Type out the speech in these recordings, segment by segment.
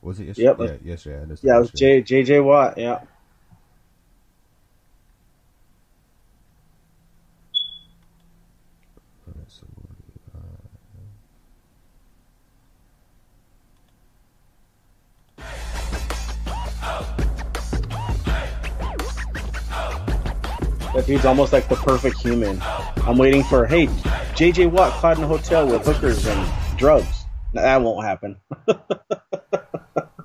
Was it yesterday? Yep. Yeah, yesterday. I missed it Yeah, it was yesterday. J.J. Watt. Yeah. Okay, so, That dude's almost like the perfect human. I'm waiting for, hey, J.J. Watt caught in a hotel with hookers and drugs. That won't happen.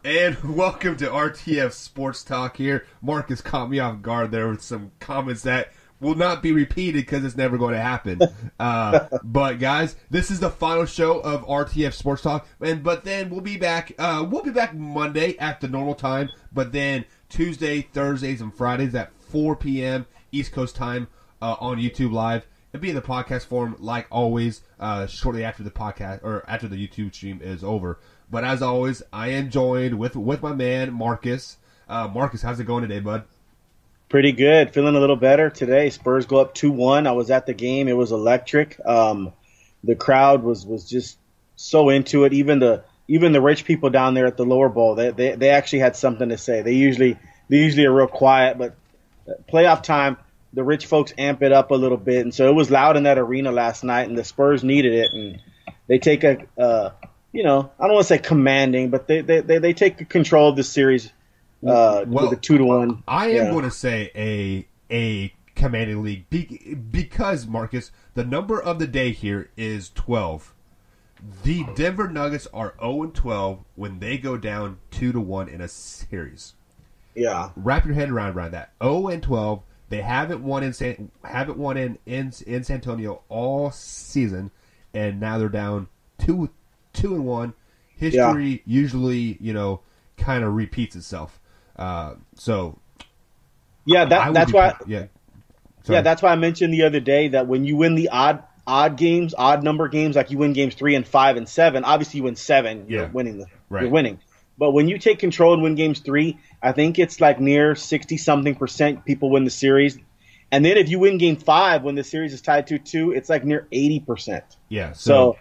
And welcome to RTF Sports Talk here. Marcus caught me off guard there with some comments that will not be repeated because it's never going to happen. But guys, this is the final show of RTF Sports Talk, but then we'll be back. We'll be back Monday at the normal time, but then Tuesday, Thursdays, and Fridays at 4 p.m. East Coast time on YouTube Live. It'll be in the podcast form like always. Shortly after the podcast or after the YouTube stream is over. But as always, I am joined with my man Marcus. Marcus, how's it going today, bud? Pretty good. Feeling a little better today. Spurs go up 2-1. I was at the game. It was electric. The crowd was just so into it. Even the rich people down there at the lower bowl, they actually had something to say. They usually are real quiet, but playoff time, the rich folks amp it up a little bit, and so it was loud in that arena last night, and the Spurs needed it, and they take I don't want to say commanding, but they take control of the series with a 2-1. I am going to say a commanding league because, Marcus, the number of the day here is 12. The Denver Nuggets are 0-12 when they go down 2-1 in a series. Yeah. Wrap your head around that. 0-12. They haven't won in San Antonio all season, and now they're down 2-1. History usually, kind of repeats itself. So yeah, that's why. Yeah, yeah, that's why I mentioned the other day that when you win the odd games, odd number games, like you win games 3 and 5 and 7. Obviously, you win 7, you're winning. You're winning. But when you take control and win games 3, I think it's like near 60-something% people win the series. And then if you win game 5 when the series is tied 2-2, it's like near 80%. Yeah. So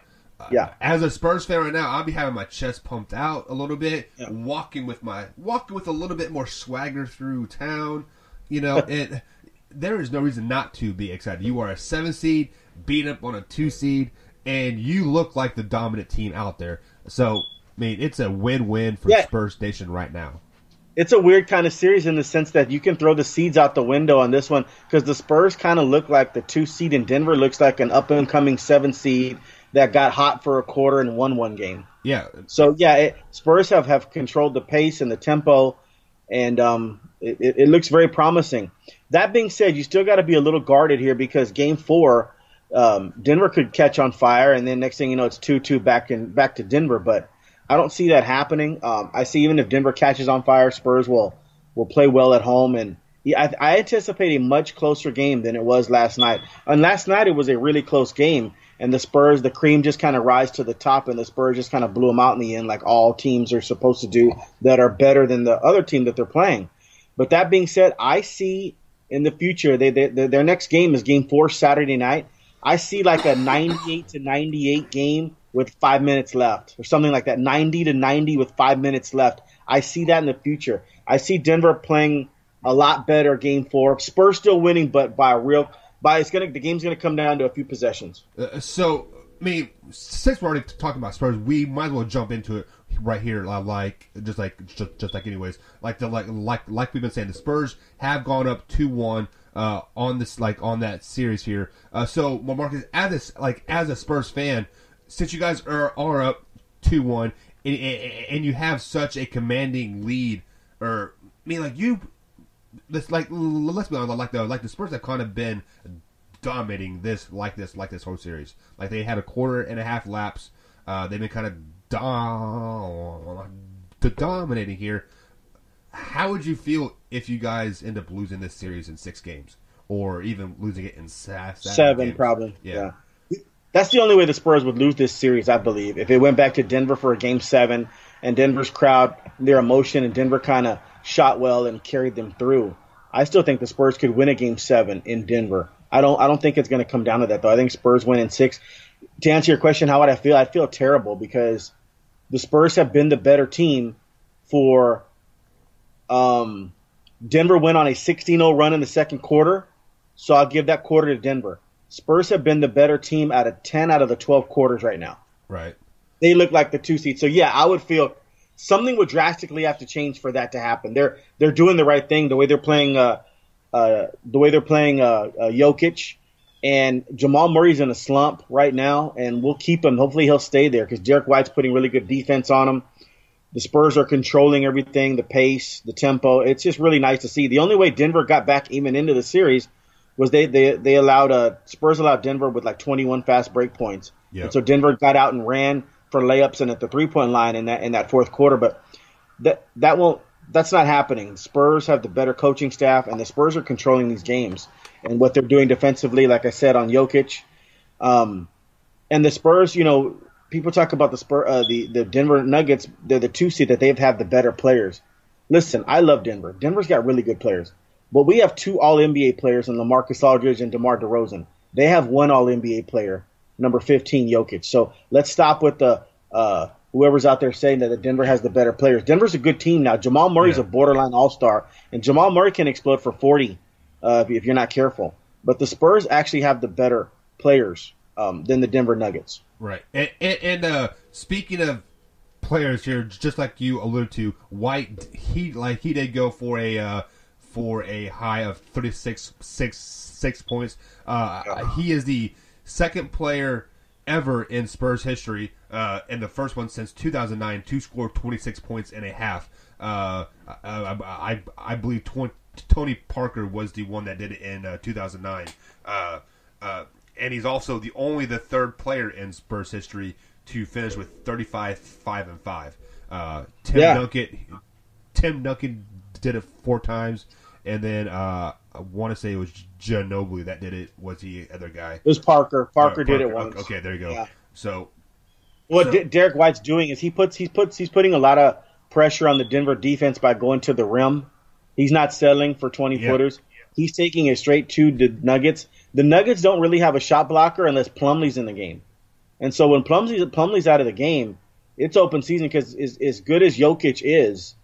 as a Spurs fan right now, I'll be having my chest pumped out a little bit, walking with a little bit more swagger through town. And there is no reason not to be excited. You are a 7 seed, beat up on a 2 seed, and you look like the dominant team out there. So, it's a win-win for Spurs Nation right now. It's a weird kind of series in the sense that you can throw the seeds out the window on this one because the Spurs kind of look like the 2 seed in Denver looks like an up-and-coming 7 seed that got hot for a quarter and won one game. Yeah. So, Spurs have controlled the pace and the tempo, and it looks very promising. That being said, you still got to be a little guarded here because Game 4, Denver could catch on fire, and then next thing you know, it's 2-2 back to Denver. But I don't see that happening. I see even if Denver catches on fire, Spurs will play well at home. And I anticipate a much closer game than it was last night. And last night it was a really close game. And the Spurs, the cream just kind of rise to the top, and the Spurs just kind of blew them out in the end like all teams are supposed to do that are better than the other team that they're playing. But that being said, I see in the future, their next game is Game 4 Saturday night. I see like a 98-98 game with 5 minutes left or something like that, 90-90 with 5 minutes left. I see that in the future. I see Denver playing a lot better Game 4. Spurs still winning, but the game's going to come down to a few possessions. Since we're already talking about Spurs, we might as well jump into it right here. Just like anyways, like we've been saying, the Spurs have gone up 2-1 on this on that series here. So Marcus, as a Spurs fan, since you guys are up 2-1 and you have such a commanding lead, let's be honest, the Spurs have kind of been dominating this whole series. Like they had a quarter and a half laps. They've been kind of dominating here. How would you feel if you guys end up losing this series in 6 games, or even losing it in 7 games? Probably. Yeah. That's the only way the Spurs would lose this series, I believe. If it went back to Denver for a Game 7 and Denver's crowd, their emotion, and Denver kind of shot well and carried them through. I still think the Spurs could win a Game 7 in Denver. I don't think it's going to come down to that, though. I think Spurs win in 6. To answer your question, how would I feel? I'd feel terrible because the Spurs have been the better team, for Denver went on a 16-0 run in the second quarter, so I'll give that quarter to Denver. Spurs have been the better team out of 10 out of the 12 quarters right now. Right. They look like the 2 seed. So, yeah, I would feel something would drastically have to change for that to happen. They're doing the right thing, the way they're playing Jokic. And Jamal Murray's in a slump right now, and we'll keep him. Hopefully he'll stay there because Derek White's putting really good defense on him. The Spurs are controlling everything, the pace, the tempo. It's just really nice to see. The only way Denver got back even into the series was they allowed Spurs allowed Denver with like 21 fast break points. Yep. And so Denver got out and ran for layups and at the 3-point line in that fourth quarter. But that's not happening. Spurs have the better coaching staff, and the Spurs are controlling these games. And what they're doing defensively, like I said, on Jokic. And the Spurs, people talk about the Denver Nuggets. They're the 2 seed that they've had the better players. Listen, I love Denver. Denver's got really good players. But we have 2 All-NBA players in LaMarcus Aldridge and DeMar DeRozan. They have 1 All-NBA player, number 15, Jokic. So let's stop with the whoever's out there saying that Denver has the better players. Denver's a good team now. Jamal Murray's a borderline all-star, and Jamal Murray can explode for 40 if you're not careful. But the Spurs actually have the better players than the Denver Nuggets. Right. And speaking of players here, just like you alluded to, White, he did go for a high of 36 points. He is the second player ever in Spurs history, and the first one since 2009 to score 26 points and a half. I believe Tony Parker was the one that did it in 2009. And he's also the third player in Spurs history to finish with 35, 5, and 5. Tim Duncan did it 4 times, and then I want to say it was Ginobili that did it. Was the other guy? It was Parker. Parker did it once. Okay, there you go. Yeah. So what Derek White's doing is he's putting a lot of pressure on the Denver defense by going to the rim. He's not settling for 20-footers. He's taking it straight to the Nuggets. The Nuggets don't really have a shot blocker unless Plumlee's in the game. And so when Plumlee's out of the game, it's open season because as good as Jokic is,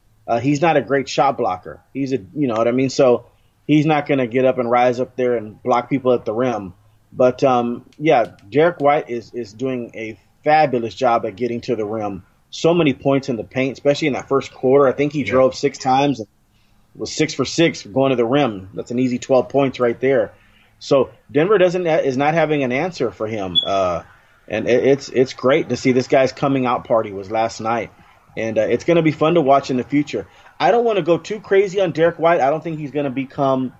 he's not a great shot blocker. He's you know what I mean? So he's not going to get up and rise up there and block people at the rim. But, Derek White is doing a fabulous job at getting to the rim. So many points in the paint, especially in that first quarter. I think he drove 6 times and was 6 for 6 going to the rim. That's an easy 12 points right there. So Denver is not having an answer for him, and it's great to see this guy's coming out party was last night, and it's going to be fun to watch in the future. I don't want to go too crazy on Derek White. I don't think he's going to become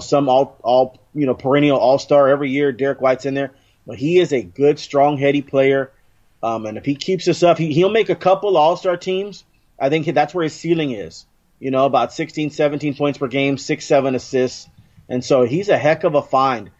some all perennial all-star every year. Derek White's in there, but he is a good, strong, heady player, and if he keeps this up, he'll make a couple all-star teams. I think that's where his ceiling is. About 16, 17 points per game, 6, 7 assists. And so he's a heck of a find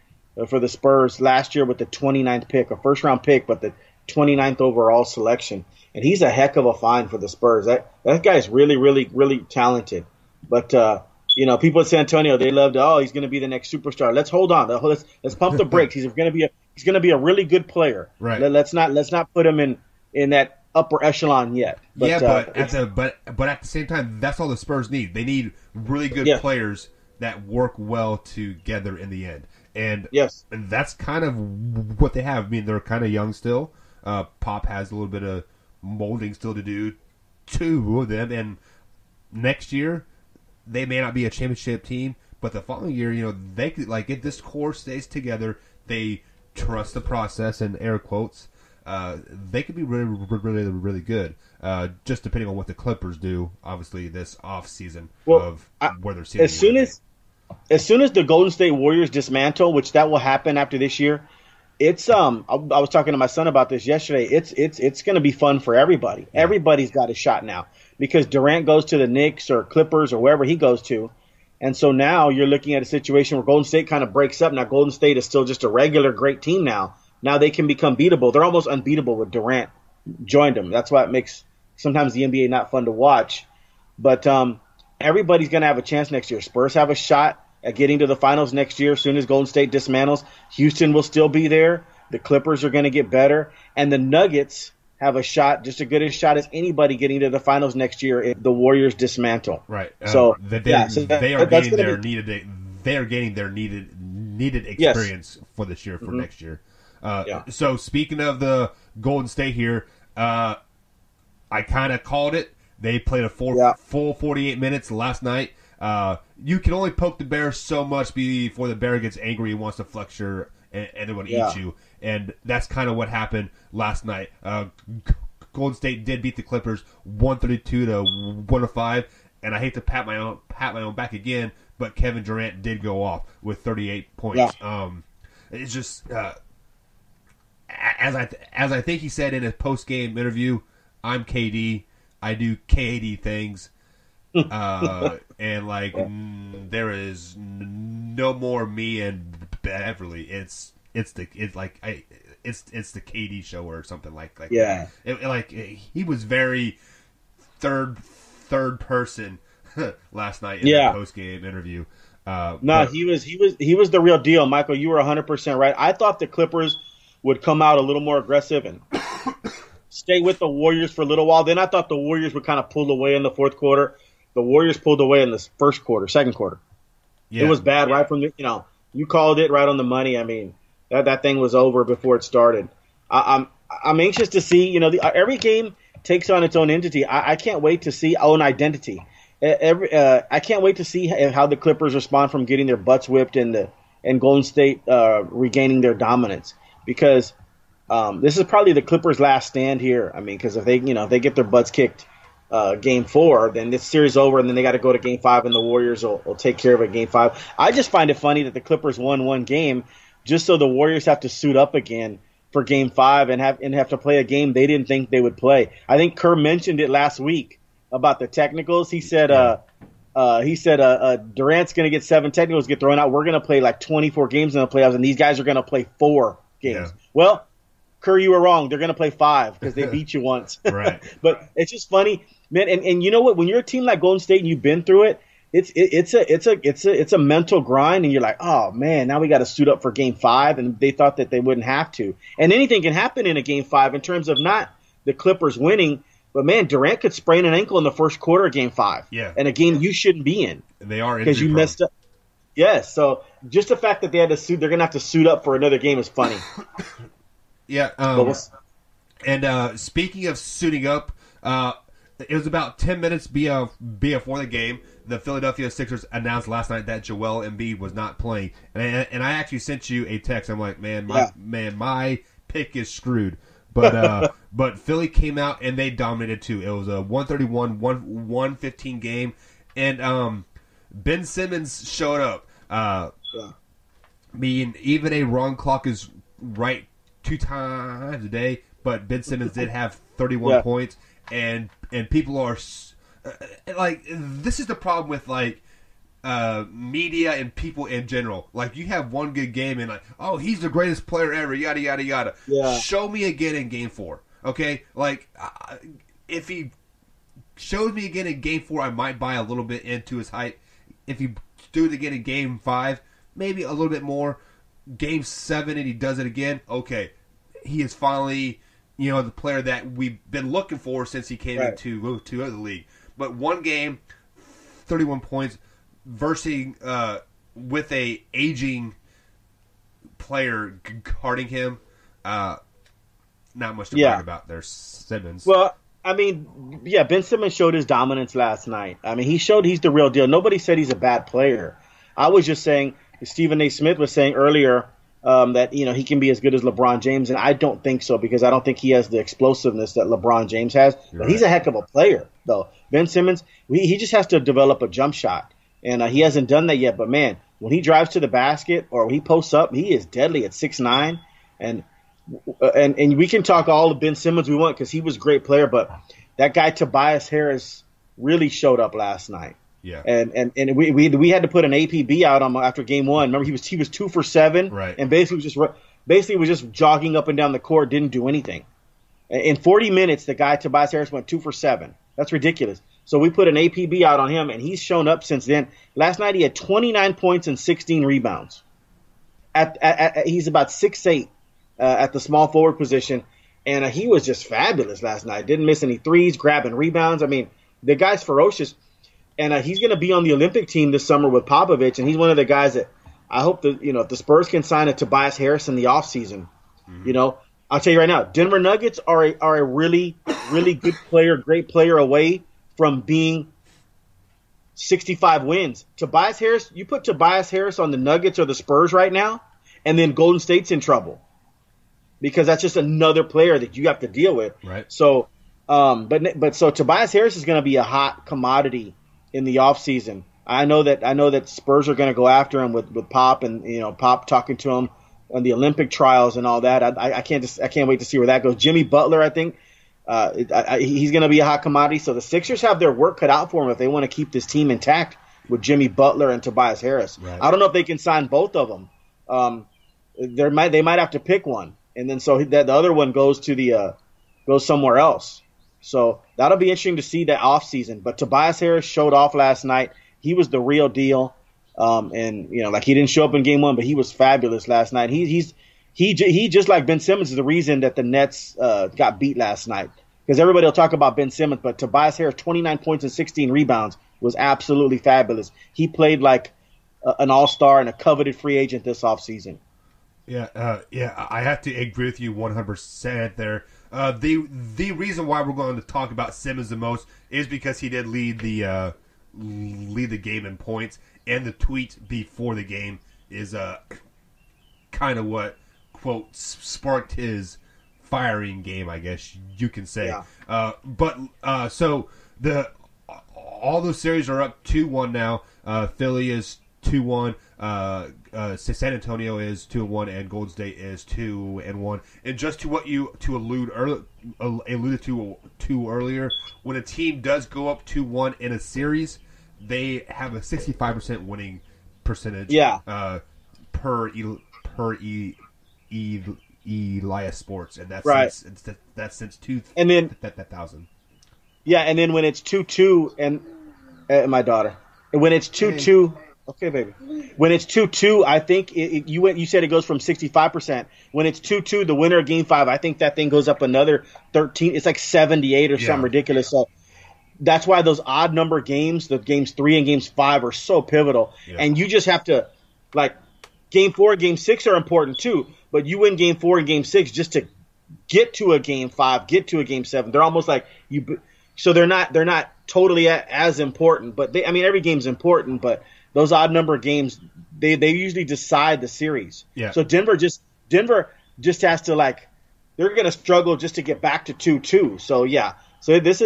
for the Spurs last year with the 29th pick, a first-round pick, but the 29th overall selection. And he's a heck of a find for the Spurs. That guy's really, really, really talented. But, people at San Antonio, they loved, he's going to be the next superstar. Let's hold on. Let's pump the brakes. He's going to be a really good player. Right. Let's not put him in that upper echelon yet. But, but at the same time, that's all the Spurs need. They need really good players that work well together in the end. And that's kind of what they have. I mean, they're kind of young still. Pop has a little bit of molding still to do, 2 of them. And next year, they may not be a championship team, but the following year, they could, if this core stays together, they trust the process, in air quotes, they could be really, really, really good. Just depending on what the Clippers do, obviously, this off season where they're seeing. As soon as the Golden State Warriors dismantle, which that will happen after this year, it's I was talking to my son about this yesterday. It's going to be fun for everybody. Yeah. Everybody's got a shot now because Durant goes to the Knicks or Clippers or wherever he goes to, and so now you're looking at a situation where Golden State kind of breaks up. Now Golden State is still just a regular great team now. Now they can become beatable. They're almost unbeatable with Durant joined them. That's why it makes sometimes the NBA not fun to watch. But everybody's going to have a chance next year. Spurs have a shot at getting to the finals next year as soon as Golden State dismantles. Houston will still be there. The Clippers are going to get better. And the Nuggets have a shot, just as good a shot as anybody getting to the finals next year if the Warriors dismantle. Right. So they are getting their needed experience for this year, for next year. So speaking of the Golden State here, I kind of called it. They played a full 48 minutes last night. You can only poke the bear so much before the bear gets angry and wants to flex your and they're going to eat you. And that's kind of what happened last night. Golden State did beat the Clippers 132 to 105, and I hate to pat my own back again, but Kevin Durant did go off with 38 points. Yeah. It's just as I think he said in his post game interview, I'm KD. I do KD things. And there is no more me and Beverly. It's the KD show or something like yeah. He was very third person last night in the post game interview. He was the real deal, Michael. You were 100% right. I thought the Clippers would come out a little more aggressive and stay with the Warriors for a little while. Then I thought the Warriors would kind of pull away in the fourth quarter. The Warriors pulled away in the second quarter. Yeah. It was bad right from you called it right on the money. I mean, that thing was over before it started. I'm anxious to see, every game takes on its own entity. I can't wait to see own identity. I can't wait to see how the Clippers respond from getting their butts whipped and Golden State regaining their dominance, because this is probably the Clippers' last stand here. I mean, because if they get their butts kicked Game 4, then this series over, and then they got to go to Game 5, and the Warriors will take care of it Game 5. I just find it funny that the Clippers won one game just so the Warriors have to suit up again for Game 5 and have to play a game they didn't think they would play. I think Kerr mentioned it last week about the technicals. He said Durant's going to get 7 technicals get thrown out. We're going to play like 24 games in the playoffs, and these guys are going to play 4 games. Yeah. Well, Kerr, you were wrong. They're going to play 5 because they beat you once. Right. But it's just funny, man. And you know what? When you're a team like Golden State and you've been through it, it's a mental grind, and you're like, oh man, now we got to suit up for Game 5, and they thought that they wouldn't have to. And anything can happen in a Game 5 in terms of not the Clippers winning, but man, Durant could sprain an ankle in the first quarter of Game 5. Yeah. And a game you shouldn't be in. They are because you messed up. Yes. So just the fact that they're going to have to suit up for another game is funny. Yeah. Speaking of suiting up, it was about 10 minutes before the game. The Philadelphia Sixers announced last night that Joel Embiid was not playing, and I actually sent you a text. I'm like, my pick is screwed. But but Philly came out and they dominated too. It was a 131-115 game, and Ben Simmons showed up. I mean, even a wrong clock is right 2 times a day, but Ben Simmons did have 31 points, and people are this is the problem with media and people in general. Like, you have one good game and oh, he's the greatest player ever, yada yada yada. Yeah. Show me again in Game 4, okay? If he shows me again in Game 4, I might buy a little bit into his hype. If he do it again in Game 5, maybe a little bit more. Game 7 and he does it again, okay, he is finally the player that we've been looking for since he came into the league. But one game, 31 points, versus with a aging player guarding him. Not much to brag about there, Simmons. Well, I mean, Ben Simmons showed his dominance last night. I mean, he showed he's the real deal. Nobody said he's a bad player. I was just saying, Stephen A. Smith was saying earlier that he can be as good as LeBron James, and I don't think so, because I don't think he has the explosiveness that LeBron James has. But he's a heck of a player, though. Ben Simmons, he just has to develop a jump shot, and he hasn't done that yet. But man, when he drives to the basket or he posts up, he is deadly at 6'9", and we can talk all of Ben Simmons we want because he was a great player, but that guy Tobias Harris really showed up last night. Yeah, and we had to put an APB out on him after Game 1. Remember, he was 2 for 7, right? And basically was just jogging up and down the court, didn't do anything. In 40 minutes, the guy Tobias Harris went 2 for 7. That's ridiculous. So we put an APB out on him, and he's shown up since then. Last night he had 29 points and 16 rebounds. He's about 6'8" at the small forward position. and he was just fabulous last night. Didn't miss any threes, grabbing rebounds. I mean, the guy's ferocious, and he's going to be on the Olympic team this summer with Popovich, and he's one of the guys that I hope that, if the Spurs can sign a Tobias Harris in the offseason, I'll tell you right now, Denver Nuggets are a really, really good player, great player away from being 65 wins. Tobias Harris, you put Tobias Harris on the Nuggets or the Spurs right now, and then Golden State's in trouble because that's just another player that you have to deal with. Right. So, so Tobias Harris is going to be a hot commodity in the offseason. I know that Spurs are going to go after him with Pop and Pop talking to him on the Olympic trials and all that. I can't wait to see where that goes. Jimmy Butler, I think he's going to be a hot commodity. So the Sixers have their work cut out for them if they want to keep this team intact with Jimmy Butler and Tobias Harris. Right. I don't know if they can sign both of them. They might have to pick one, and then so that the other one goes somewhere else. So that'll be interesting to see that offseason. But Tobias Harris showed off last night. He was the real deal. And he didn't show up in game one, but he was fabulous last night. He just like Ben Simmons is the reason that the Nets got beat last night, because everybody will talk about Ben Simmons, but Tobias Harris, 29 points and 16 rebounds, was absolutely fabulous. He played like an all-star and a coveted free agent this offseason. Yeah, I have to agree with you 100% there. The reason why we're going to talk about Simmons the most is because he did lead the game in points, and the tweet before the game is kind of what, quote, sparked his firing game, I guess you can say. Yeah. So all those series are up 2-1 now. Philly is 2-1. San Antonio is 2-1, and Golden State is 2-1. And just to what you alluded to earlier, when a team does go up 2-1 in a series, they have a 65% winning percentage. Yeah. Per Elias Sports, and that's right. Since 2000. Yeah, and then when it's 2-2, and my daughter, and when it's 2-2. Okay, baby. When it's 2-2, I think you said it goes from 65%. When it's 2-2, the winner of Game 5, I think that thing goes up another 13. It's like 78 or something ridiculous. So that's why those odd number games, the Games 3 and Games 5, are so pivotal. Yeah. And you just have to, like, Game 4, Game 6 are important too, but you win Game 4 and Game 6 just to get to a Game 5, get to a Game 7. They're almost like so they're not totally as important, but every game's important, but those odd number games, they usually decide the series. Yeah. So Denver just has to, like, they're going to struggle just to get back to 2-2. So yeah. So that's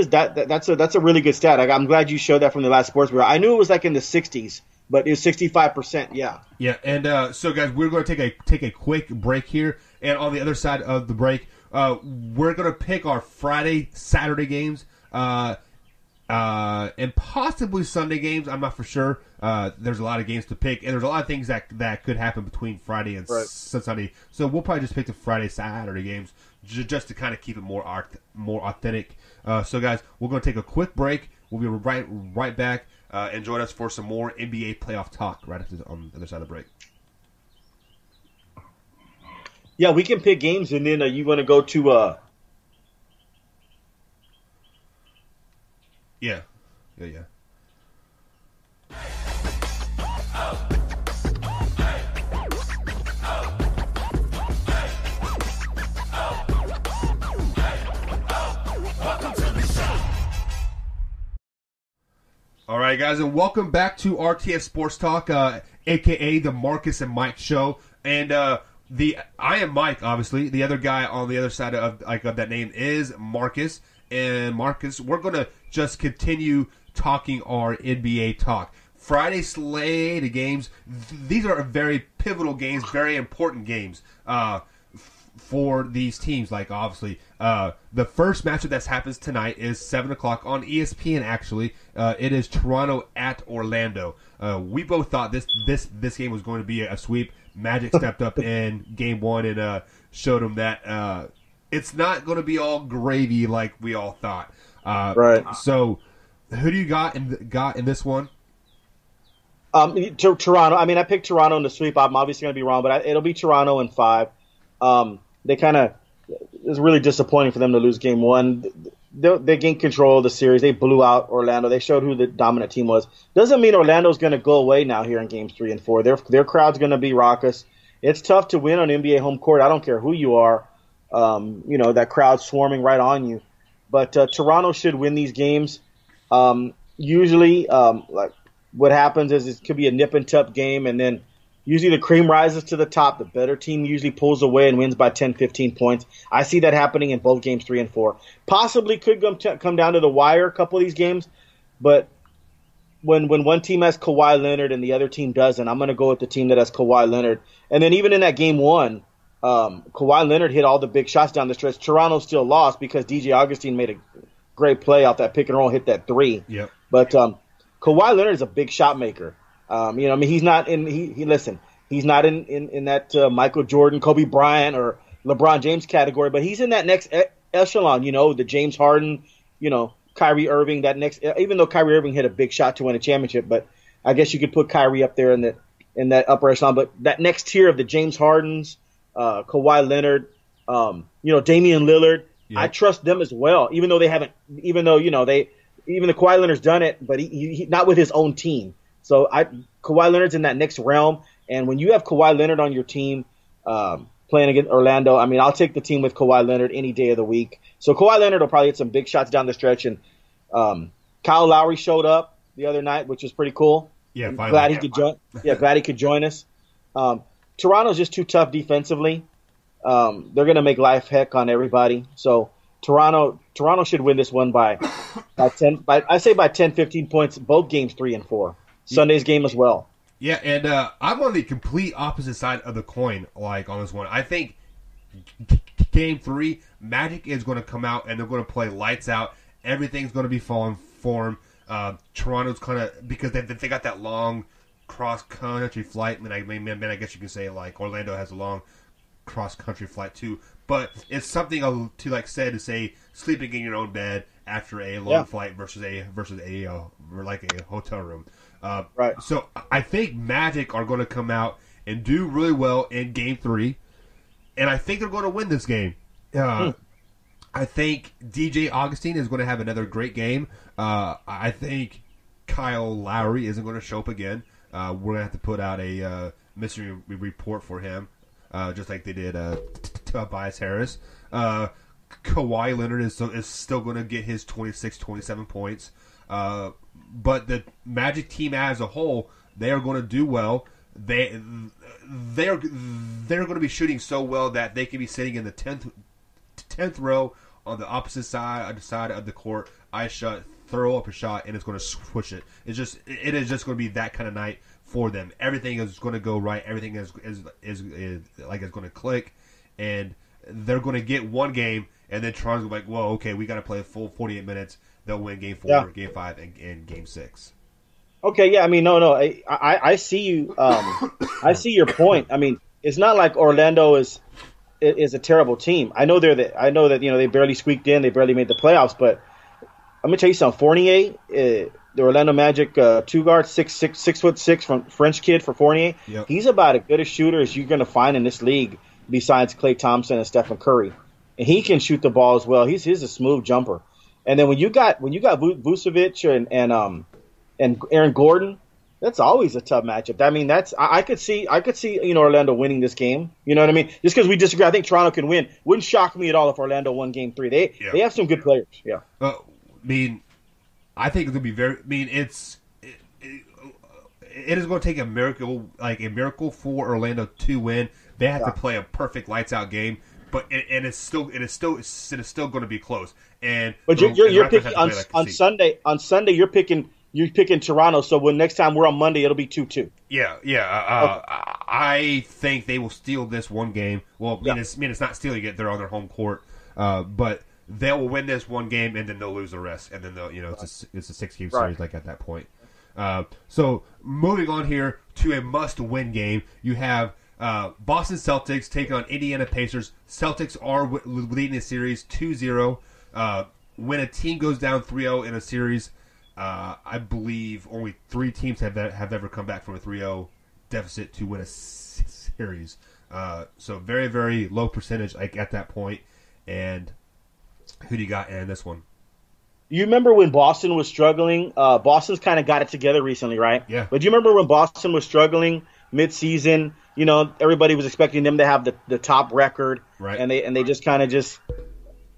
a really good stat. I'm glad you showed that from the last Sports Bureau. I knew it was like in the 60s, but it was 65%. Yeah. Yeah. And so guys, we're going to take a quick break here, and on the other side of the break, we're going to pick our Friday, Saturday games. And possibly Sunday games. I'm not for sure. There's a lot of games to pick, and there's a lot of things that could happen between Friday and Sunday. So we'll probably just pick the Friday, Saturday games just to kind of keep it more authentic. So guys, we're going to take a quick break. We'll be right back. And join us for some more NBA playoff talk right after on the other side of the break. Yeah, we can pick games, and then you want to go to Yeah. All right, guys, and welcome back to RTF Sports Talk, a.k.a. the Marcus and Mike Show. And I am Mike, obviously. The other guy on the other side of that name is Marcus. And Marcus, we're going to just continue talking our NBA talk. Friday slate of games. These are very pivotal games, very important games for these teams. Like, obviously, the first matchup that happens tonight is 7 o'clock on ESPN, actually. It is Toronto at Orlando. We both thought this game was going to be a sweep. Magic stepped up in Game 1 and showed them that it's not going to be all gravy like we all thought. Right. So, who do you got in this one? Toronto. I picked Toronto in the sweep. I'm obviously going to be wrong, but it'll be Toronto in 5. They kind of it's really disappointing for them to lose game one. They gained control of the series. They blew out Orlando. They showed who the dominant team was. Doesn't mean Orlando's going to go away now here in games 3 and 4. Their crowd's going to be raucous. It's tough to win on NBA home court. I don't care who you are. That crowd swarming right on you. But Toronto should win these games. Usually, like what happens is it could be a nip and tuck game, and then usually the cream rises to the top. The better team usually pulls away and wins by 10, 15 points. I see that happening in both games 3 and 4. Possibly could come down to the wire a couple of these games, but when one team has Kawhi Leonard and the other team doesn't, I'm going to go with the team that has Kawhi Leonard. And then even in that game 1, Kawhi Leonard hit all the big shots down the stretch. Toronto still lost because DJ Augustine made a great play off that pick and roll, hit that 3. Yep. But Kawhi Leonard is a big shot maker. He's not in. He's not in that Michael Jordan, Kobe Bryant, or LeBron James category, but he's in that next echelon. The James Harden, Kyrie Irving. That next, even though Kyrie Irving hit a big shot to win a championship, but I guess you could put Kyrie up there in that upper echelon. But that next tier of the James Hardens, Kawhi Leonard, Damian Lillard. Yep. I trust them as well, even though they haven't. Even though the Kawhi Leonard's done it, but he not with his own team. So Kawhi Leonard's in that next realm, and when you have Kawhi Leonard on your team playing against Orlando, I mean, I'll take the team with Kawhi Leonard any day of the week. So Kawhi Leonard will probably hit some big shots down the stretch, and Kyle Lowry showed up the other night, which was pretty cool. Yeah, finally. Glad he could join. Yeah, glad he could join us. Toronto's just too tough defensively. They're going to make life heck on everybody. So Toronto should win this one by 10. I say by 10, 15 points. Both games 3 and 4. Sunday's game as well. Yeah, and I'm on the complete opposite side of the coin, like on this one. I think game 3, Magic is going to come out and they're going to play lights out. Everything's going to be falling for them. Toronto's kind of, because they got that long cross-country flight. I guess you can say like Orlando has a long cross-country flight too. But it's something to say sleeping in your own bed after a long flight versus a hotel room. Right. So I think Magic are going to come out and do really well in Game 3, and I think they're going to win this game. I think DJ Augustine is going to have another great game. I think Kyle Lowry isn't going to show up again. We're going to have to put out a mystery report for him, just like they did Tobias Harris. Kawhi Leonard is still going to get his 26, 27 points. But the Magic team as a whole, they are going to do well. They're going to be shooting so well that they can be sitting in the 10th row on the opposite side of the court. Ice shot, throw up a shot, and it's going to switch it. It is just going to be that kind of night for them. Everything is going to go right. Everything is like it's going to click, and they're going to get one game, and then Toronto's going to be like, whoa, okay, we got to play a full 48 minutes. They'll win Game 4, Game 5, and Game 6. Okay, yeah. I mean, no. I see you. I see your point. I mean, it's not like Orlando is a terrible team. I know that they barely squeaked in. They barely made the playoffs. But I'm gonna tell you something. Fournier, the Orlando Magic 2 guard, 6'6" from French kid for Fournier. Yep. He's about as good a shooter as you're gonna find in this league, besides Klay Thompson and Stephen Curry, and he can shoot the ball as well. He's a smooth jumper. And then when you got Vucevic and Aaron Gordon, that's always a tough matchup. I mean, I could see Orlando winning this game. You know what I mean? Just because we disagree, I think Toronto can win. Wouldn't shock me at all if Orlando won Game 3. They have some good players. Yeah. I mean, I think it's gonna be very. I mean, it is going to take a miracle for Orlando to win. They have to play a perfect lights out game. But it's still going to be close. But you're picking on Sunday. On Sunday, you're picking Toronto. So when next time we're on Monday, it'll be 2-2. Yeah. I think they will steal this one game. Well, it's not stealing it; they're on their home court. But they will win this one game, and then they'll lose the rest, and then it's a 6-game series like at that point. So moving on here to a must-win game, you have Boston Celtics taking on Indiana Pacers. Celtics are leading the series 2-0. When a team goes down 3-0 in a series, I believe only 3 teams have ever come back from a 3-0 deficit to win a series. So very, very low percentage at that point. And who do you got in this one? You remember when Boston was struggling? Boston's kind of got it together recently, right? Yeah. But do you remember when Boston was struggling mid-season? You know, everybody was expecting them to have the top record, Right. and they just kind of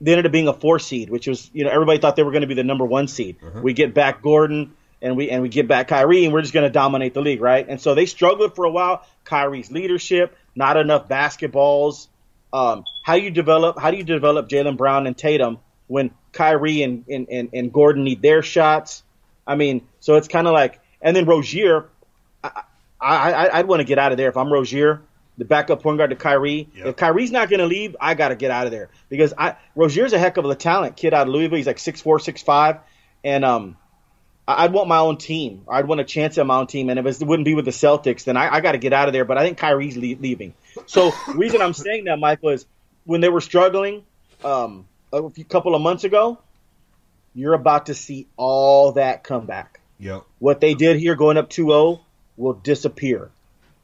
they ended up being a 4 seed, which was, you know, everybody thought they were going to be the number 1 seed. We get back Gordon and we get back Kyrie, and we're just going to dominate the league, right? And so they struggled for a while. Kyrie's leadership, not enough basketballs. How do you develop Jaylen Brown and Tatum when Kyrie and Gordon need their shots? I mean, so it's kind of like, and then Rozier, I'd want to get out of there if I'm Rozier, the backup point guard to Kyrie. Yep. If Kyrie's not going to leave, I got to get out of there because Rozier's a heck of a talent kid out of Louisville. He's like 6'4", 6'5", and I'd want my own team. I'd want a chance at my own team, and if it wouldn't be with the Celtics, then I got to get out of there. But I think Kyrie's leaving. So the reason I'm saying that, Michael, is when they were struggling a couple of months ago, you're about to see all that come back. Yep. What they did here going up 2-0 will disappear.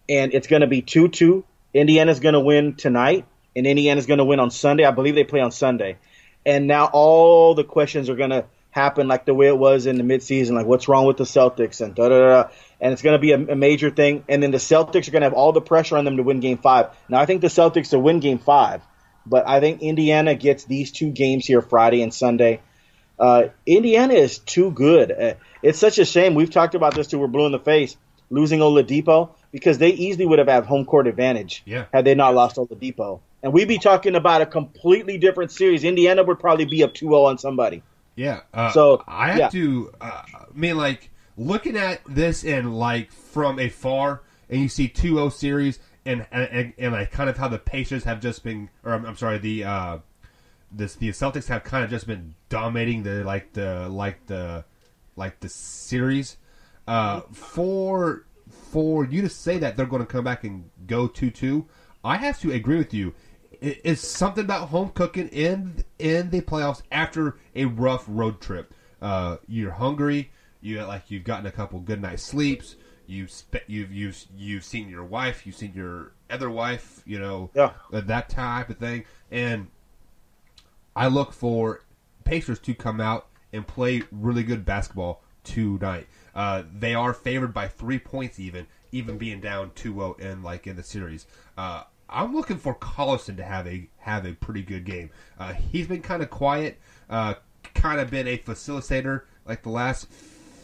And it's going to be 2-2. Indiana's going to win tonight, and Indiana's going to win on Sunday. I believe they play on Sunday. And now all the questions are going to happen like the way it was in the midseason, like what's wrong with the Celtics and da-da-da. And it's going to be a major thing. And then the Celtics are going to have all the pressure on them to win Game 5. Now, I think the Celtics will win Game 5, but I think Indiana gets these 2 games here Friday and Sunday. Indiana is too good. It's such a shame. We've talked about this till we're blue in the face, losing Oladipo, because they easily would have had home court advantage had they not lost Oladipo. And we'd be talking about a completely different series. Indiana would probably be up 2-0 on somebody. Yeah. So I have to. I mean, like looking at this and like from afar, and you see 2-0 series, and like kind of how the Pacers have just been, or I'm sorry, the Celtics have kind of just been dominating the series. For you to say that they're going to come back and go 2-2, I have to agree with you. It's something about home cooking in the playoffs after a rough road trip. You're hungry. You've gotten a couple good night sleeps. You've seen your wife. You've seen your other wife. You know, that type of thing. And I look for Pacers to come out and play really good basketball tonight. They are favored by 3 points, even being down 2-0 in the series. I'm looking for Collison to have a pretty good game. He's been kind of quiet, kind of been a facilitator like the last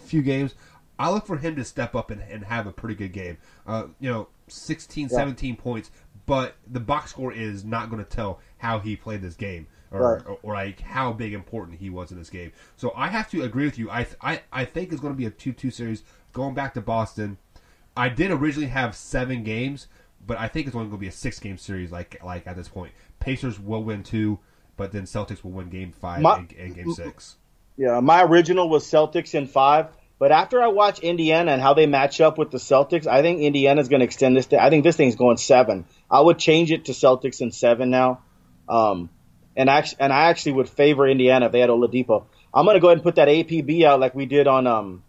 few games. I look for him to step up and have a pretty good game. 16, 17 points, but the box score is not going to tell how he played this game or like how big important he was in this game. So I have to agree with you. I think it's going to be a 2-2 series going back to Boston. I did originally have 7 games, but I think it's only going to be a 6-game series like at this point. Pacers will win 2, but then Celtics will win Game 5 and Game 6. Yeah, my original was Celtics in 5. But after I watch Indiana and how they match up with the Celtics, I think Indiana's going to extend this. I think this thing's going 7. I would change it to Celtics in 7 now. And I actually would favor Indiana if they had Oladipo. I'm going to go ahead and put that APB out like we did on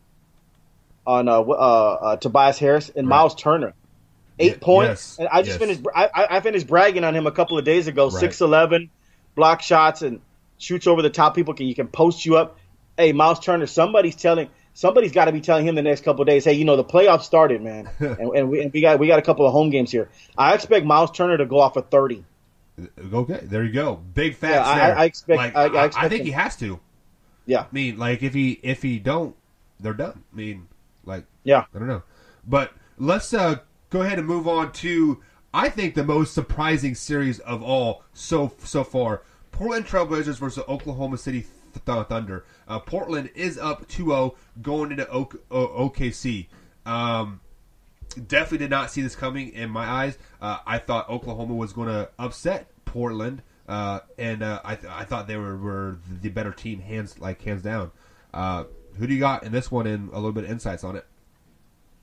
Tobias Harris and Miles Turner. 8 points. Yes, and I just finished. I finished bragging on him a couple of days ago. 6'11", block shots and shoots over the top. You can post you up. Hey, Miles Turner, somebody's got to be telling him the next couple of days. Hey, the playoffs started, man, and we got a couple of home games here. I expect Miles Turner to go off of 30. Okay, there you go. Big facts there. I expect. I think he has to. Yeah. I mean, like if he don't, they're done. I mean, like I don't know. But let's go ahead and move on to I think the most surprising series of all so far. Portland Trailblazers versus Oklahoma City Thunder. Portland is up 2-0 going into OKC. Definitely did not see this coming in my eyes. I thought Oklahoma was going to upset Portland, and I thought they were the better team, hands down. Who do you got in this one, and a little bit of insights on it?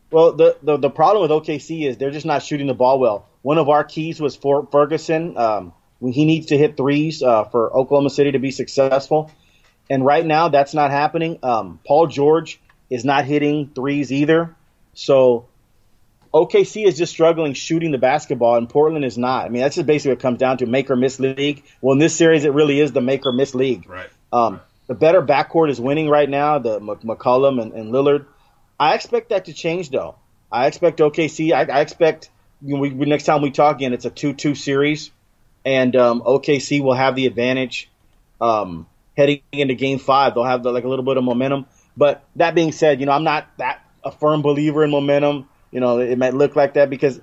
Well, the problem with OKC is they're just not shooting the ball well. One of our keys was for Ferguson. He needs to hit threes for Oklahoma City to be successful. And right now, that's not happening. Paul George is not hitting threes either. So OKC is just struggling shooting the basketball, and Portland is not. I mean, that's just basically what it comes down to, make or miss league. Well, in this series, it really is the make or miss league. Right. The better backcourt is winning right now, the McCollum and Lillard. I expect that to change, though. I expect OKC. I expect next time we talk again, it's a 2-2 series, and OKC will have the advantage heading into Game 5. They'll have a little bit of momentum. But that being said, I'm not that a firm believer in momentum. It might look like that because,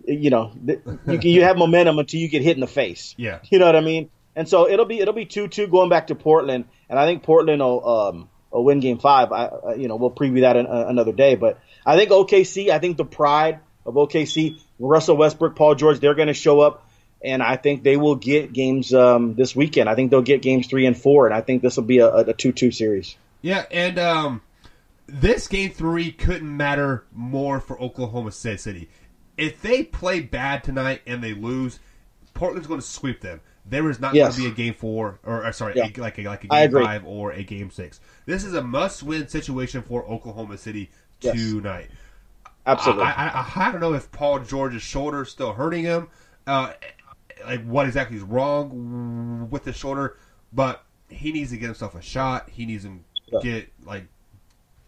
you have momentum until you get hit in the face. Yeah. You know what I mean? And so it'll be 2-2 going back to Portland, and I think Portland will win Game 5. We'll preview that another day. But I think OKC, I think the pride of OKC, Russell Westbrook, Paul George, they're going to show up, and I think they will get games this weekend. I think they'll get games 3 and 4, and I think this will be a 2-2 series. Yeah, and this Game 3 couldn't matter more for Oklahoma City. If they play bad tonight and they lose, Portland's going to sweep them. There is not going to be a Game 4, like a Game 5 or a Game 6. This is a must-win situation for Oklahoma City tonight. Absolutely. I don't know if Paul George's shoulder is still hurting him, what exactly is wrong with the shoulder, but he needs to get himself a shot. He needs to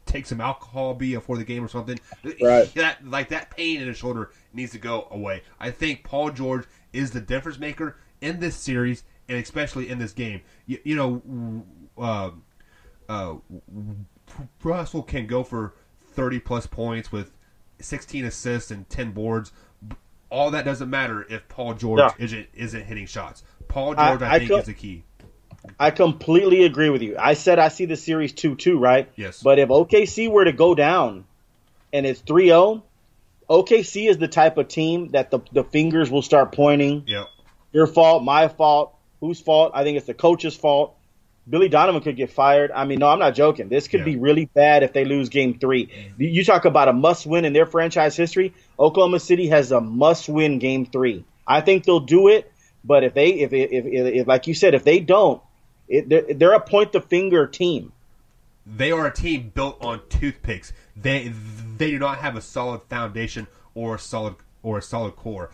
take some alcohol before the game or something. Right. That pain in his shoulder needs to go away. I think Paul George is the difference maker in this series, and especially in this game. Russell can go for 30-plus points with 16 assists and 10 boards. All that doesn't matter if Paul George isn't hitting shots. Paul George, I think, is the key. I completely agree with you. I said I see the series 2-2, right? Yes. But if OKC were to go down and it's 3-0, OKC is the type of team that the fingers will start pointing. Yep. Your fault, my fault, whose fault? I think it's the coach's fault. Billy Donovan could get fired. I mean, no, I'm not joking. This could be really bad if they lose Game 3. You talk about a must-win in their franchise history. Oklahoma City has a must-win Game 3. I think they'll do it, but if like you said, if they don't, they're a point-the-finger team. They are a team built on toothpicks. They do not have a solid foundation or a solid core.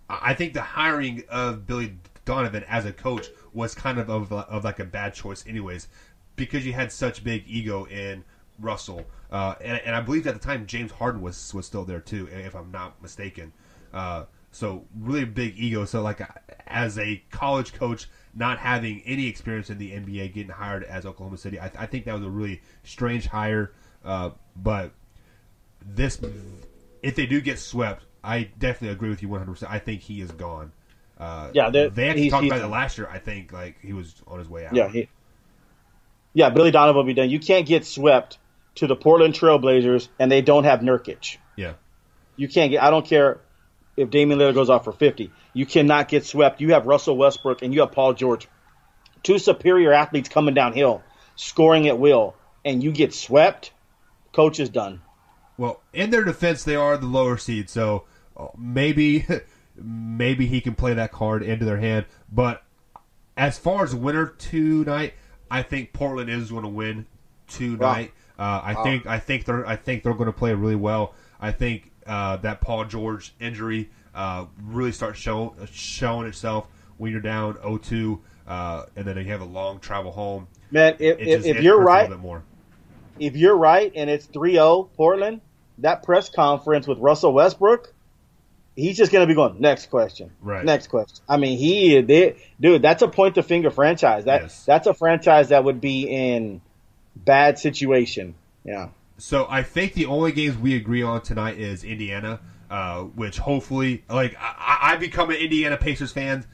I think the hiring of Billy Donovan as a coach was kind of like a bad choice anyways, because you had such big ego in Russell. And I believe at the time James Harden was still there too, if I'm not mistaken. So really big ego. So as a college coach, not having any experience in the NBA, getting hired as Oklahoma City, I think that was a really strange hire. But if they do get swept, I definitely agree with you 100%. I think he is gone. They actually talked about it last year. I think he was on his way out. Yeah, Billy Donovan will be done. You can't get swept to the Portland Trailblazers and they don't have Nurkic. Yeah, you can't get. I don't care if Damian Lillard goes off for 50. You cannot get swept. You have Russell Westbrook and you have Paul George, two superior athletes coming downhill, scoring at will, and you get swept. Coach is done. Well, in their defense, they are the lower seed, so maybe he can play that card into their hand. But as far as winner tonight, I think Portland is going to win tonight. Wow. I think they're going to play really well. I think that Paul George injury really starts showing itself when you're down 0-2, and then you have a long travel home. Man, if you're right, if you're right, and it's 3-0 Portland, that press conference with Russell Westbrook, he's just going to be going, next question. Right. Next question. I mean, dude, that's a point-the-finger franchise. That's a franchise that would be in bad situation. Yeah. So I think the only games we agree on tonight is Indiana, which hopefully, I become an Indiana Pacers fan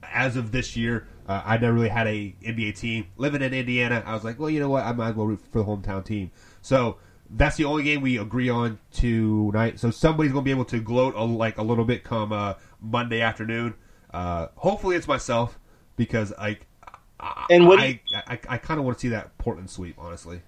as of this year. I never really had a NBA team. Living in Indiana, I was like, well, you know what? I might as well root for the hometown team. So that's the only game we agree on tonight. So somebody's going to be able to gloat a little bit come Monday afternoon. Hopefully it's myself, because I kind of want to see that Portland sweep, honestly.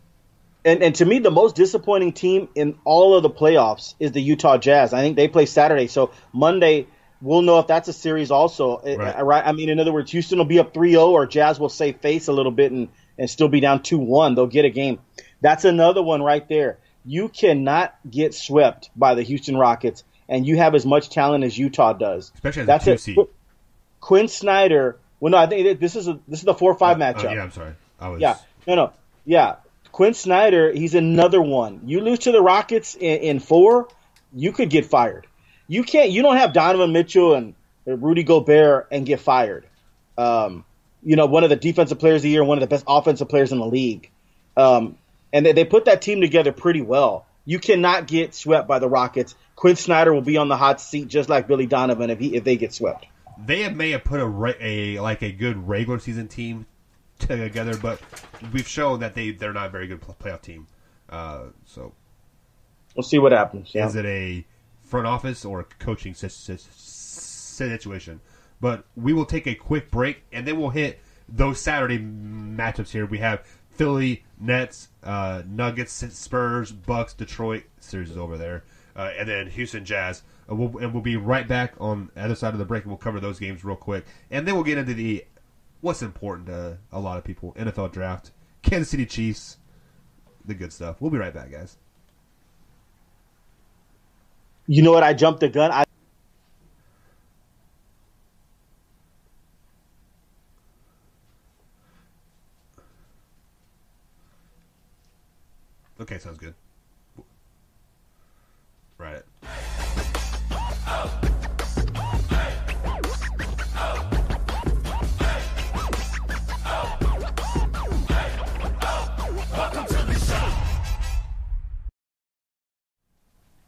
And to me, the most disappointing team in all of the playoffs is the Utah Jazz. I think they play Saturday. So Monday, we'll know if that's a series also. Right? I mean, in other words, Houston will be up 3-0, or Jazz will save face a little bit and still be down 2-1. They'll get a game. That's another one right there. You cannot get swept by the Houston Rockets, and you have as much talent as Utah does. Especially as a 2 seed. Quinn Snyder. Well, no, I think this is the 4-5 matchup. Yeah, I'm sorry. Yeah. Quinn Snyder, he's another one. You lose to the Rockets in 4, you could get fired. You don't have Donovan Mitchell and Rudy Gobert and get fired. One of the defensive players of the year, one of the best offensive players in the league. And they put that team together pretty well. You cannot get swept by the Rockets. Quinn Snyder will be on the hot seat just like Billy Donovan if they get swept. They may have put a good regular season team together, but we've shown that they're not a very good playoff team. So we'll see what happens. Yeah. Is it a front office or coaching situation? But we will take a quick break, and then we'll hit those Saturday matchups here. We have Philly, Nets, Nuggets, Spurs, Bucks, Detroit. Series is over there. And then Houston Jazz. We'll be right back on the other side of the break, and we'll cover those games real quick. And then we'll get into what's important to a lot of people, NFL draft, Kansas City Chiefs, the good stuff. We'll be right back, guys. You know what? I jumped the gun. Okay, sounds good. Right.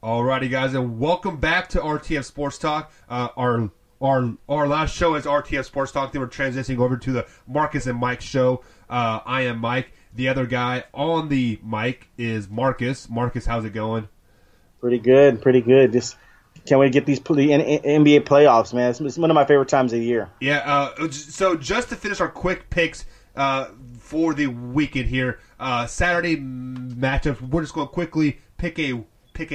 Alrighty, guys, and welcome back to RTF Sports Talk. Our last show is RTF Sports Talk. Then we're transitioning over to the Marcus and Mike show. I am Mike. The other guy on the mic is Marcus. Marcus, how's it going? Pretty good. Just can't wait to get these NBA playoffs, man. It's one of my favorite times of the year. Yeah. So just to finish our quick picks for the weekend here, Saturday matchups. We're just going to quickly pick a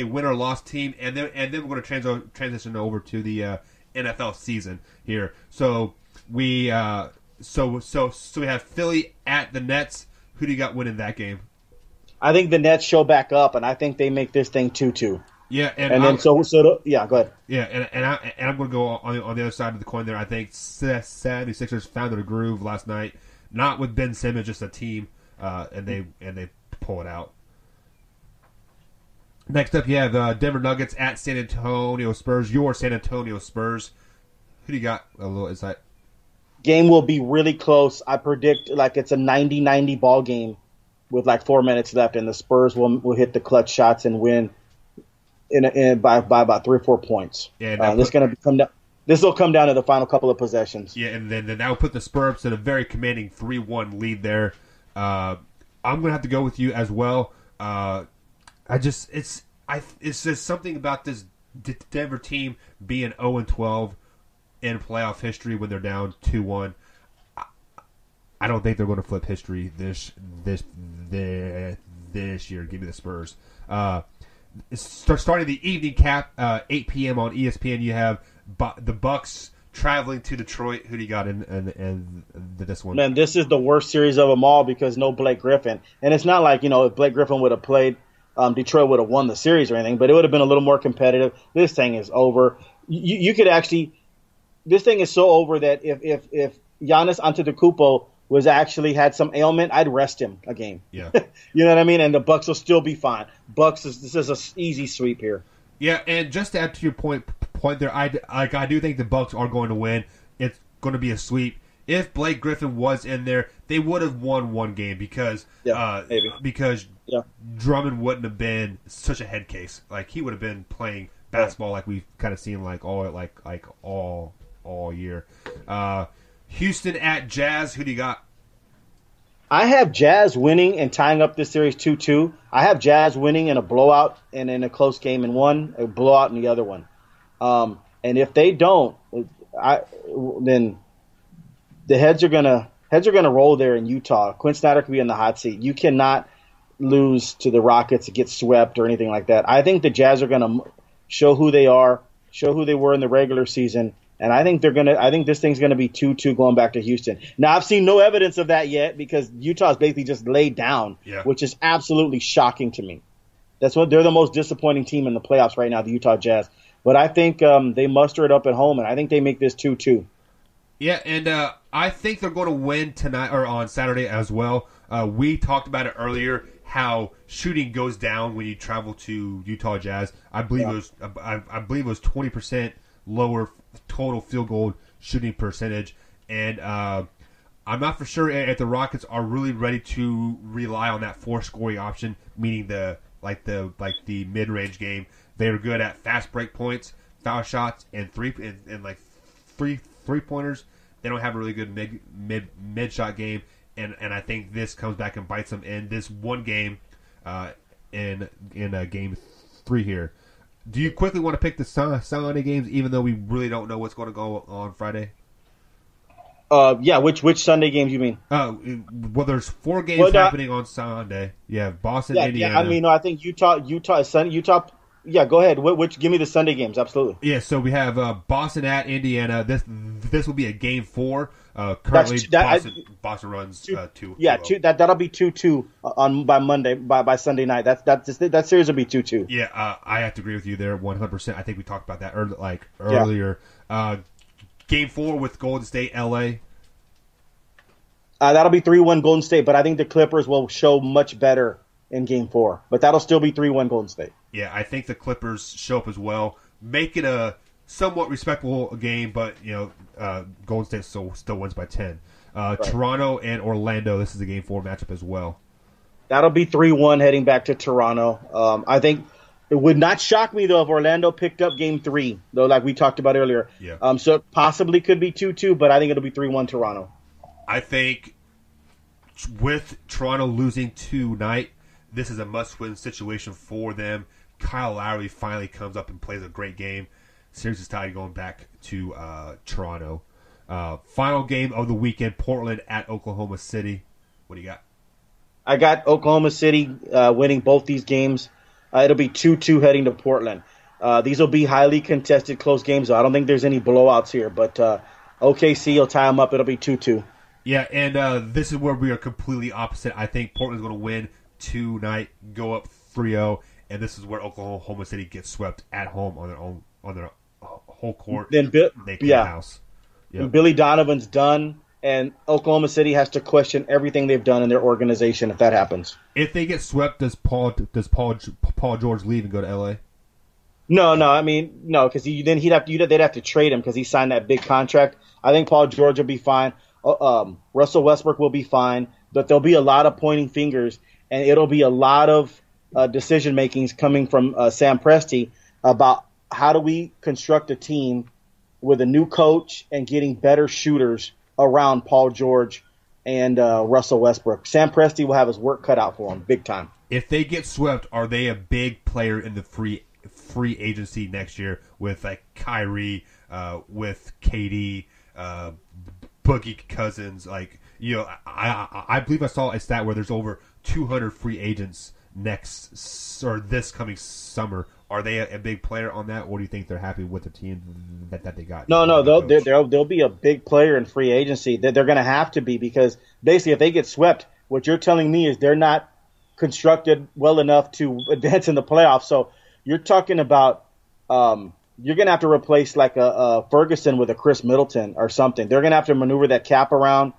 win or loss team, and then we're going to transition over to the NFL season here. So we have Philly at the Nets. Who do you got winning that game? I think the Nets show back up, and I think they make this thing 2-2. Yeah, go ahead. Yeah, and I'm going to go on the other side of the coin there. I think 76ers found their groove last night, not with Ben Simmons, just a team, and they pull it out. Next up, you have Denver Nuggets at San Antonio Spurs. Your San Antonio Spurs. Who do you got? A little insight. Game will be really close. I predict it's a 90-90 ball game with 4 minutes left, and the Spurs will hit the clutch shots and win by about 3 or 4 points. Yeah, this will come down to the final couple of possessions. Yeah, and then that will put the Spurs at a very commanding 3-1 lead there. I'm gonna have to go with you as well. It's just something about this Denver team being 0-12 in playoff history when they're down 2-1. I don't think they're going to flip history this year. Give me the Spurs. Starting the evening cap, 8 p.m. on ESPN. You have the Bucks traveling to Detroit. Who do you got in this one? Man, this is the worst series of them all because no Blake Griffin, and it's not like if Blake Griffin would have played, Detroit would have won the series or anything, but it would have been a little more competitive. This thing is over. You could actually. This thing is so over that if Giannis Antetokounmpo was actually had some ailment, I'd rest him a game. Yeah, you know what I mean. And the Bucks will still be fine. This is an easy sweep here. Yeah, and just to add to your point there, I do think the Bucks are going to win. It's going to be a sweep. If Blake Griffin was in there, they would have won one game because Drummond wouldn't have been such a head case. He would have been playing basketball like we've kind of seen all year. Houston at Jazz. Who do you got? I have Jazz winning and tying up this series 2-2. I have Jazz winning in a blowout and in a close game in one, a blowout in the other one. And if they don't, then the heads are gonna roll there in Utah. Quinn Snyder could be in the hot seat. You cannot lose to the Rockets to get swept or anything like that. I think the Jazz are gonna show who they are, show who they were in the regular season. And I think this thing's going to be 2-2 going back to Houston. Now, I've seen no evidence of that yet because Utah's basically just laid down, which is absolutely shocking to me. They're the most disappointing team in the playoffs right now, the Utah Jazz. But I think they muster it up at home, and I think they make this 2-2. Yeah, and I think they're going to win tonight or on Saturday as well. We talked about it earlier, how shooting goes down when you travel to Utah Jazz. I believe it was I believe it was 20% lower total field goal shooting percentage, and I'm not for sure if the Rockets are really ready to rely on that 4-scoring option, meaning the mid range game. They are good at fast break points, foul shots, and three pointers. They don't have a really good mid shot game, and I think this comes back and bites them in this one game, in game 3 here. Do you quickly want to pick the Sunday games, even though we really don't know what's going to go on Friday? Yeah, which Sunday games you mean? Well, there's 4 games happening on Sunday. Yeah, Boston, Indiana. Yeah, I mean, no, I think Utah. Yeah, go ahead. Give me the Sunday games? Absolutely. Yeah, so we have Boston at Indiana. This will be a game 4. Currently, Boston runs 2. Yeah, that'll be 2-2 by Monday by Sunday night. That series will be 2-2. Yeah, I have to agree with you there 100%. I think we talked about that earlier. Yeah. Game 4 with Golden State, LA. That'll be 3-1 Golden State, but I think the Clippers will show much better in Game 4. But that'll still be 3-1 Golden State. Yeah, I think the Clippers show up as well. Make it a somewhat respectable game, but Golden State still wins by 10. Right. Toronto and Orlando. This is a Game 4 matchup as well. That'll be 3-1 heading back to Toronto. I think it would not shock me though if Orlando picked up Game 3, though, like we talked about earlier. Yeah. So it possibly could be 2-2, but I think it'll be 3-1 Toronto. I think with Toronto losing tonight, this is a must-win situation for them. Kyle Lowry finally comes up and plays a great game. Series is tied going back to Toronto. Final game of the weekend, Portland at Oklahoma City. What do you got? I got Oklahoma City winning both these games. It'll be 2-2 heading to Portland. These will be highly contested, close games. So I don't think there's any blowouts here, but OKC will tie them up. It'll be 2-2. Yeah, and this is where we are completely opposite. I think Portland's going to win tonight, go up 3-0, and this is where Oklahoma City gets swept at home on their whole court. Then house. Yep. And Billy Donovan's done, and Oklahoma City has to question everything they've done in their organization if that happens. If they get swept, does Paul George leave and go to LA? No. I mean, no, because they'd have to trade him because he signed that big contract. I think Paul George will be fine. Russell Westbrook will be fine, but there'll be a lot of pointing fingers, and it'll be a lot of decision makings coming from Sam Presti about how do we construct a team with a new coach and getting better shooters around Paul George and Russell Westbrook. Sam Presti will have his work cut out for him big time. If they get swept, are they a big player in the free agency next year with like Kyrie, with KD, Boogie Cousins? I believe I saw a stat where there's over 200 free agents this coming summer. Are they a big player on that, or do you think they're happy with the team that they got? No, they'll be a big player in free agency. They're going to have to be, because basically if they get swept, what you're telling me is they're not constructed well enough to advance in the playoffs. So you're talking about you're going to have to replace like a Ferguson with a Chris Middleton or something. They're going to have to maneuver that cap around,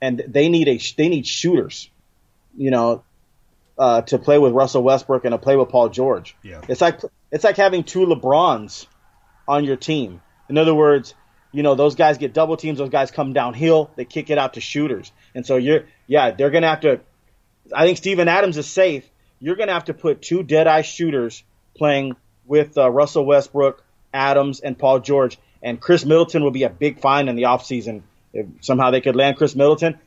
and they need shooters, to play with Russell Westbrook and to play with Paul George. Yeah. It's like having 2 LeBrons on your team. In other words, those guys get double teams. Those guys come downhill. They kick it out to shooters. And so they're going to have to. I think Steven Adams is safe. You're going to have to put 2 dead-eye shooters playing with Russell Westbrook, Adams, and Paul George. And Chris Middleton will be a big find in the offseason. If somehow they could land Chris Middleton,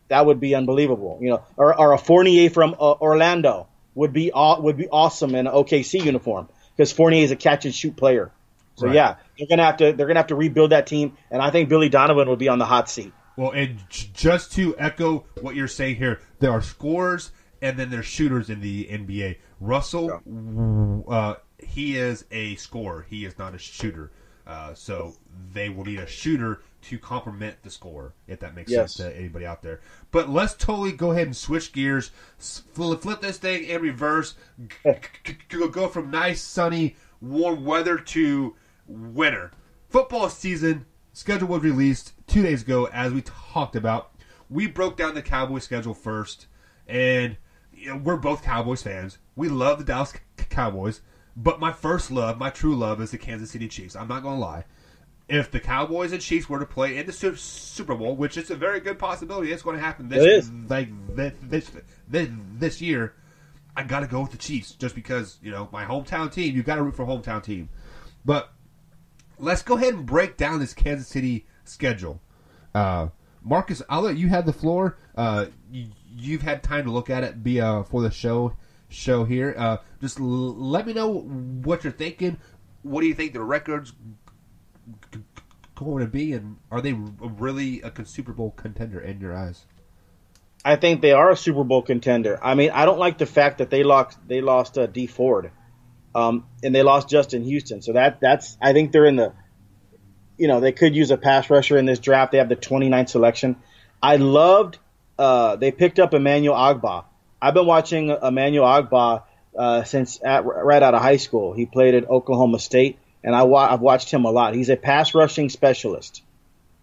that would be unbelievable. Or a Fournier from Orlando would be awesome in an OKC uniform, because Fournier is a catch and shoot player. So right. Yeah, they're gonna have to rebuild that team, and I think Billy Donovan will be on the hot seat. Well, and just to echo what you're saying here, there are scorers and then there's shooters in the NBA. Russell, he is a scorer. He is not a shooter. So they will need a shooter to complement the score, if that makes Yes. sense to anybody out there. But let's totally go ahead and switch gears, flip this thing in reverse, go from nice, sunny, warm weather to winter. Football season schedule was released 2 days ago, as we talked about. We broke down the Cowboys schedule first, and we're both Cowboys fans. We love the Dallas Cowboys, but my first love, my true love, is the Kansas City Chiefs. I'm not going to lie. If the Cowboys and Chiefs were to play in the Super Bowl, which is a very good possibility, it's going to happen this year, I got to go with the Chiefs just because, my hometown team, you got to root for hometown team. But let's go ahead and break down this Kansas City schedule. Marcus, I'll let you have the floor. You've had time to look at it for the show here. Just let me know what you're thinking. What do you think the record's going to be, and are they really a Super Bowl contender in your eyes? I think they are a Super Bowl contender. I mean, I don't like the fact that they lost Dee Ford, and they lost Justin Houston. So that's I think they're in the, they could use a pass rusher in this draft. They have the 29th selection. I loved they picked up Emmanuel Ogbah. I've been watching Emmanuel Ogbah since right out of high school. He played at Oklahoma State, and I've watched him a lot. He's a pass rushing specialist,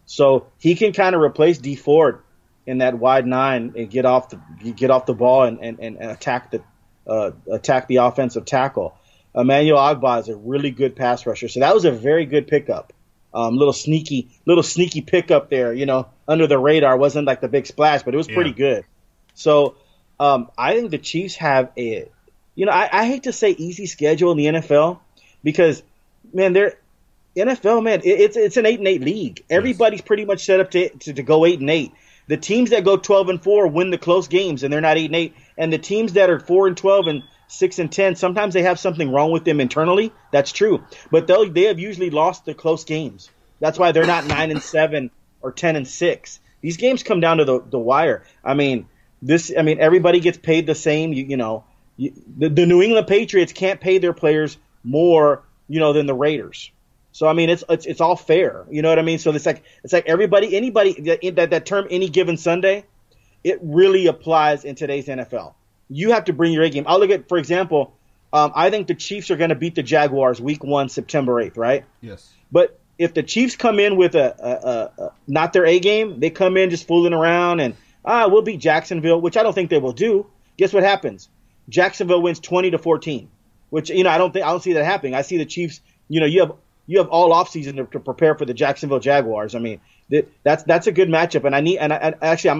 so he can kind of replace Dee Ford in that wide nine and get off the ball and attack the offensive tackle. Emmanuel Ogbah is a really good pass rusher, so that was a very good pickup. Little sneaky pickup there, under the radar. Wasn't like the big splash, but it was pretty good. So I think the Chiefs have I hate to say easy schedule in the NFL because, man, NFL, man, it's an 8-8 league. Everybody's pretty much set up to go 8-8. The teams that go 12-4 win the close games, and they're not 8-8. And the teams that are 4-12 and 6-10, sometimes they have something wrong with them internally. That's true, but they have usually lost the close games. That's why they're not 9-7 or 10-6. These games come down to the wire. I mean, everybody gets paid the same. The New England Patriots can't pay their players more, than the Raiders. So I mean, it's all fair. You know what I mean? So it's like anybody that term any given Sunday, it really applies in today's NFL. You have to bring your A game. I'll look at, for example, I think the Chiefs are going to beat the Jaguars Week 1, September 8th, right? Yes. But if the Chiefs come in with a not their A game, they come in just fooling around and we'll beat Jacksonville, which I don't think they will do. Guess what happens? Jacksonville wins 20-14, which I don't see that happening. I see the Chiefs. You have all offseason to prepare for the Jacksonville Jaguars. I mean, that's a good matchup, and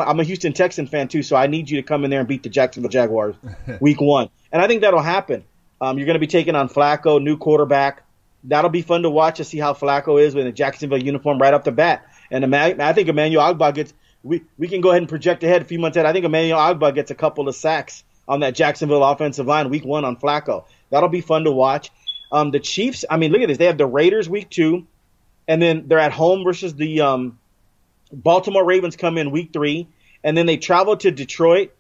I'm a Houston Texan fan too, so I need you to come in there and beat the Jacksonville Jaguars Week 1, and I think that'll happen. You're going to be taking on Flacco, new quarterback. That'll be fun to watch to see how Flacco is with a Jacksonville uniform right off the bat. And I think Emmanuel Ogbah gets. We can go ahead and project ahead a few months ahead. I think Emmanuel Ogbah gets a couple of sacks on that Jacksonville offensive line Week 1 on Flacco. That'll be fun to watch. The Chiefs, I mean, look at this. They have the Raiders Week 2, and then they're at home versus the Baltimore Ravens come in Week 3, and then they travel to Detroit.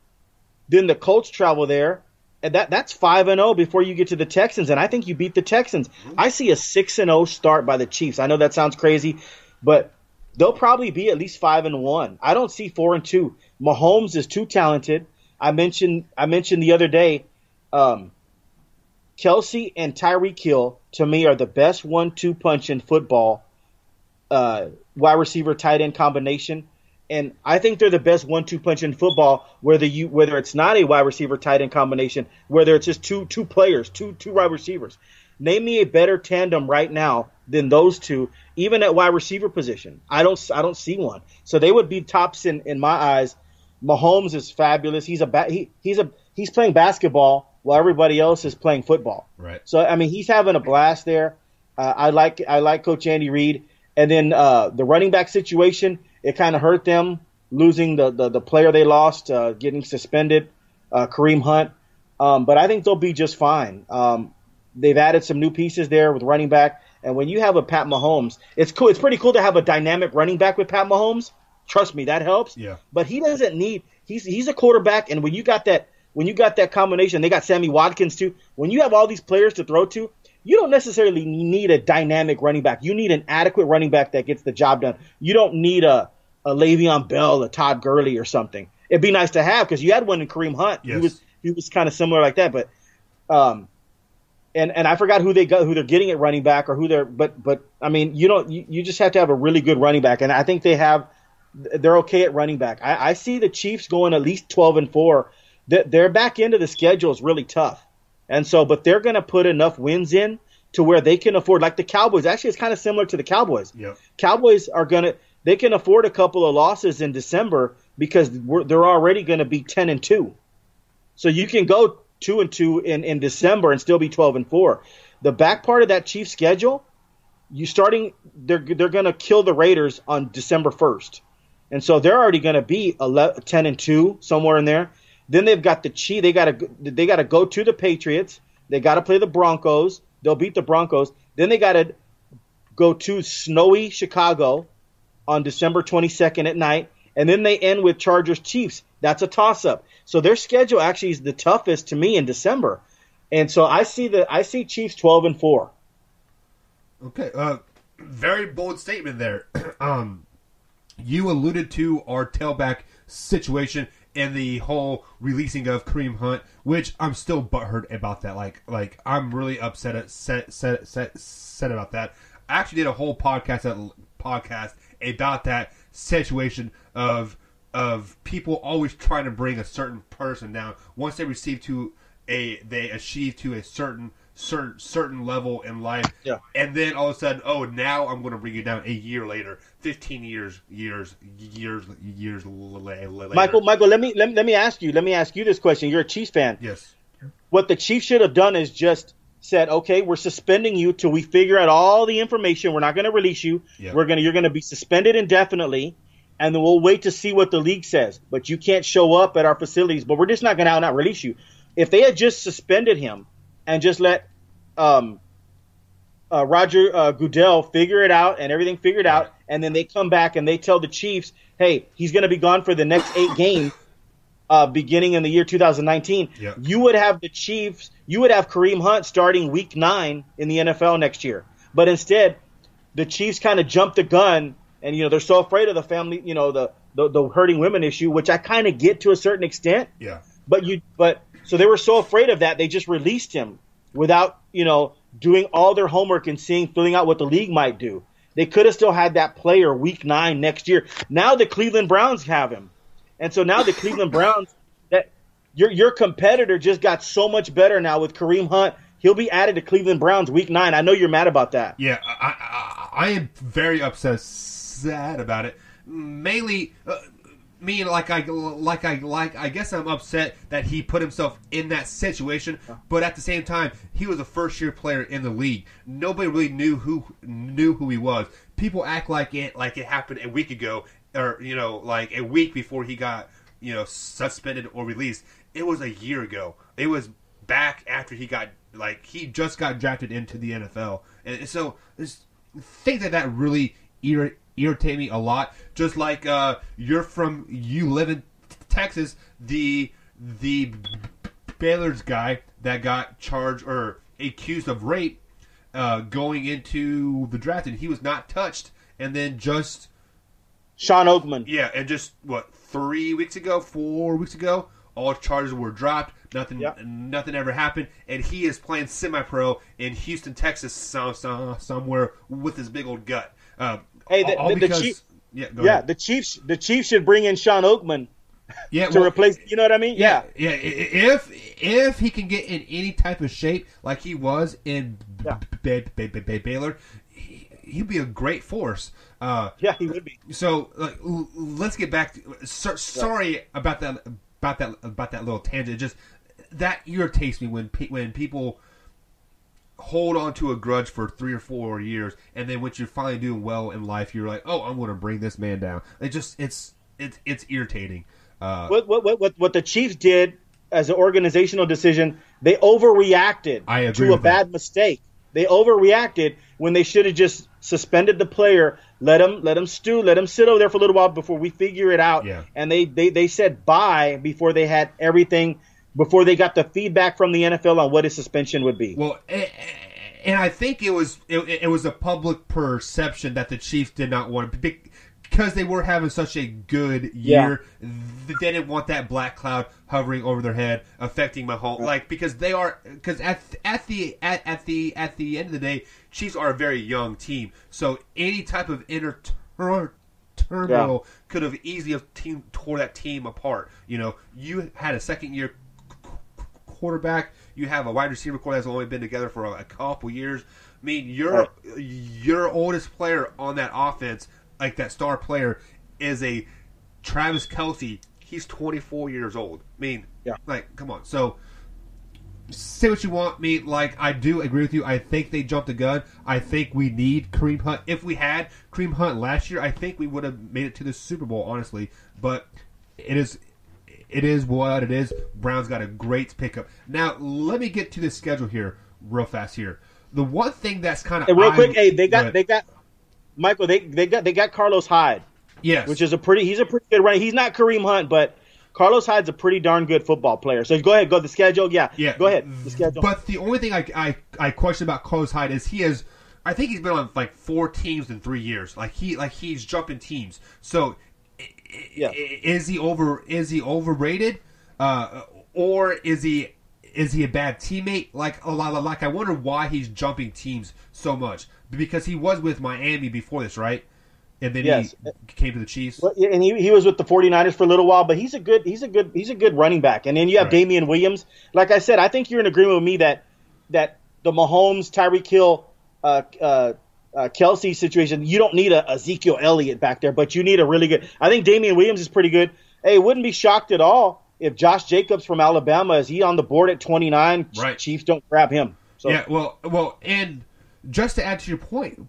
Then the Colts travel there, and that's 5-0 before you get to the Texans, and I think you beat the Texans. I see a 6-0 start by the Chiefs. I know that sounds crazy, but they'll probably be at least 5-1. I don't see 4-2. Mahomes is too talented. I mentioned the other day, Kelsey and Tyreek Hill, to me, are the best 1-2 punch in football, wide receiver tight end combination. And I think they're the best 1-2 punch in football, whether it's not a wide receiver tight end combination, whether it's just two players, two wide receivers. Name me a better tandem right now than those two, even at wide receiver position. I don't see one. So they would be tops in my eyes. Mahomes is fabulous. He's playing basketball while everybody else is playing football. Right. So I mean, he's having a blast there. I like Coach Andy Reid. And then the running back situation, it kind of hurt them losing the player they lost, getting suspended, Kareem Hunt. But I think they'll be just fine. They've added some new pieces there with running back. And when you have a Pat Mahomes, it's cool. It's pretty cool to have a dynamic running back with Pat Mahomes. Trust me, that helps. Yeah. But he doesn't need. He's a quarterback, and when you got that combination, they got Sammy Watkins too. When you have all these players to throw to, you don't necessarily need a dynamic running back. You need an adequate running back that gets the job done. You don't need a Le'Veon Bell, a Todd Gurley or something. It'd be nice to have because you had one in Kareem Hunt. Yes. He was kind of similar like that, but and I forgot who they're getting at running back or who they're but I mean you just have to have a really good running back, and I think they're okay at running back. I see the Chiefs going at least 12-4. Their back end of the schedule is really tough, and so but they're going to put enough wins in to where they can afford, like the Cowboys. Actually, it's kind of similar to the Cowboys. Yep. Cowboys they can afford a couple of losses in December because they're already going to be 10-2. So you can go 2-2 in December and still be 12-4. The back part of that Chiefs schedule, they're going to kill the Raiders on December 1st. And so they're already going to be 10-2 somewhere in there. Then they've got the Chiefs. They got to go to the Patriots. They got to play the Broncos. They'll beat the Broncos. Then they got to go to snowy Chicago on December 22nd at night. And then they end with Chargers Chiefs. That's a toss-up. So their schedule actually is the toughest to me in December. And so I see Chiefs 12-4. Okay. Very bold statement there. You alluded to our tailback situation and the whole releasing of Kareem Hunt, which I'm still butthurt about that. Like I'm really upset about that. I actually did a whole podcast about that situation of people always trying to bring a certain person down once they achieve to a certain level in life, yeah. And then all of a sudden, oh, now I'm going to bring you down a year later, 15 years later. Michael, let me ask you this question. You're a Chiefs fan. Yes. What the Chiefs should have done is just said, okay, we're suspending you till we figure out all the information. We're not going to release you. Yeah. You're going to be suspended indefinitely, and then we'll wait to see what the league says. But you can't show up at our facilities. But we're just not going to not release you. If they had just suspended him and just let Roger Goodell figure it out and everything figured out, and then they come back and they tell the Chiefs, hey, he's going to be gone for the next 8 games beginning in the year 2019. Yep. You would have Kareem Hunt starting week 9 in the NFL next year. But instead, the Chiefs kind of jumped the gun, and they're so afraid of the family, the hurting women issue, which I kind of get to a certain extent. Yeah. But so they were so afraid of that, they just released him without, doing all their homework and filling out what the league might do. They could have still had that player week 9 next year. Now the Cleveland Browns have him. And so now the Cleveland Browns, that your competitor just got so much better now with Kareem Hunt. He'll be added to Cleveland Browns week 9. I know you're mad about that. Yeah, I am very sad about it. Mainly, I guess I'm upset that he put himself in that situation. But at the same time, he was a first-year player in the league. Nobody really knew who he was. People act like it happened a week ago, or like a week before he got suspended or released. It was a year ago. It was back after he just got drafted into the NFL, and so I think that really irritate me a lot. Just like you live in Texas, the Baylor's guy that got charged or accused of rape going into the draft, and he was not touched, and then just Sean Oakman. Yeah, and just 4 weeks ago, all charges were dropped. Nothing ever happened, and he is playing semi-pro in Houston, Texas, somewhere with his big old gut. The Chiefs should bring in Sean Oakman to replace. You know what I mean? Yeah. If he can get in any type of shape like he was in Baylor, he'd be a great force. He would be. So let's get back to. Sorry about that little tangent. Just that irritates me when people hold on to a grudge for 3 or 4 years, and then when you're finally doing well in life, you're like, "Oh, I'm going to bring this man down." It's irritating. What the Chiefs did as an organizational decision, they overreacted to a bad mistake. They overreacted when they should have just suspended the player, let him stew, let him sit over there for a little while before we figure it out. Yeah. And they said bye before they had everything. Before they got the feedback from the NFL on what his suspension would be. Well, And I think it was a public perception that the Chiefs did not want to, because they were having such a good year. They didn't want that black cloud hovering over their head, affecting Mahomes. Like, because they are, because at the end of the day, Chiefs are a very young team. So any type of turmoil could have easily tore that team apart. You know, you had a second year quarterback. You have a wide receiver core that's only been together for a couple years. I mean, your oldest player on that offense, like that star player, is a Travis Kelce. He's 24 years old. I mean, like, come on. So, say what you want. Me, like, I do agree with you. I think they jumped the gun. I think we need Kareem Hunt. If we had Kareem Hunt last year, I think we would have made it to the Super Bowl, honestly. But it is what it is. Browns got a great pickup. Now, let me get to the schedule here real fast here. The one thing that's kind of real quick, they got Michael. They got Carlos Hyde. Yes, which is he's a pretty good runner. He's not Kareem Hunt, but Carlos Hyde's a pretty darn good football player. So go ahead, go the schedule. Yeah. Go ahead, the schedule. But the only thing I question about Carlos Hyde is I think he's been on like 4 teams in 3 years. Like he's jumping teams. So. Is he overrated, or is he a bad teammate? Like I wonder why he's jumping teams so much, because he was with Miami before this, right? And then he came to the Chiefs. Well, and he was with the 49ers for a little while, but he's a good running back. And then you have Damian Williams. Like I said, I think you're in agreement with me that the Mahomes, Tyreek Hill, Kelsey situation, you don't need a Ezekiel Elliott back there, but you need a really good. I think Damian Williams is pretty good. Hey, wouldn't be shocked at all if Josh Jacobs from Alabama, is he on the board at 29? Right. Chiefs don't grab him. So. Yeah, well, and just to add to your point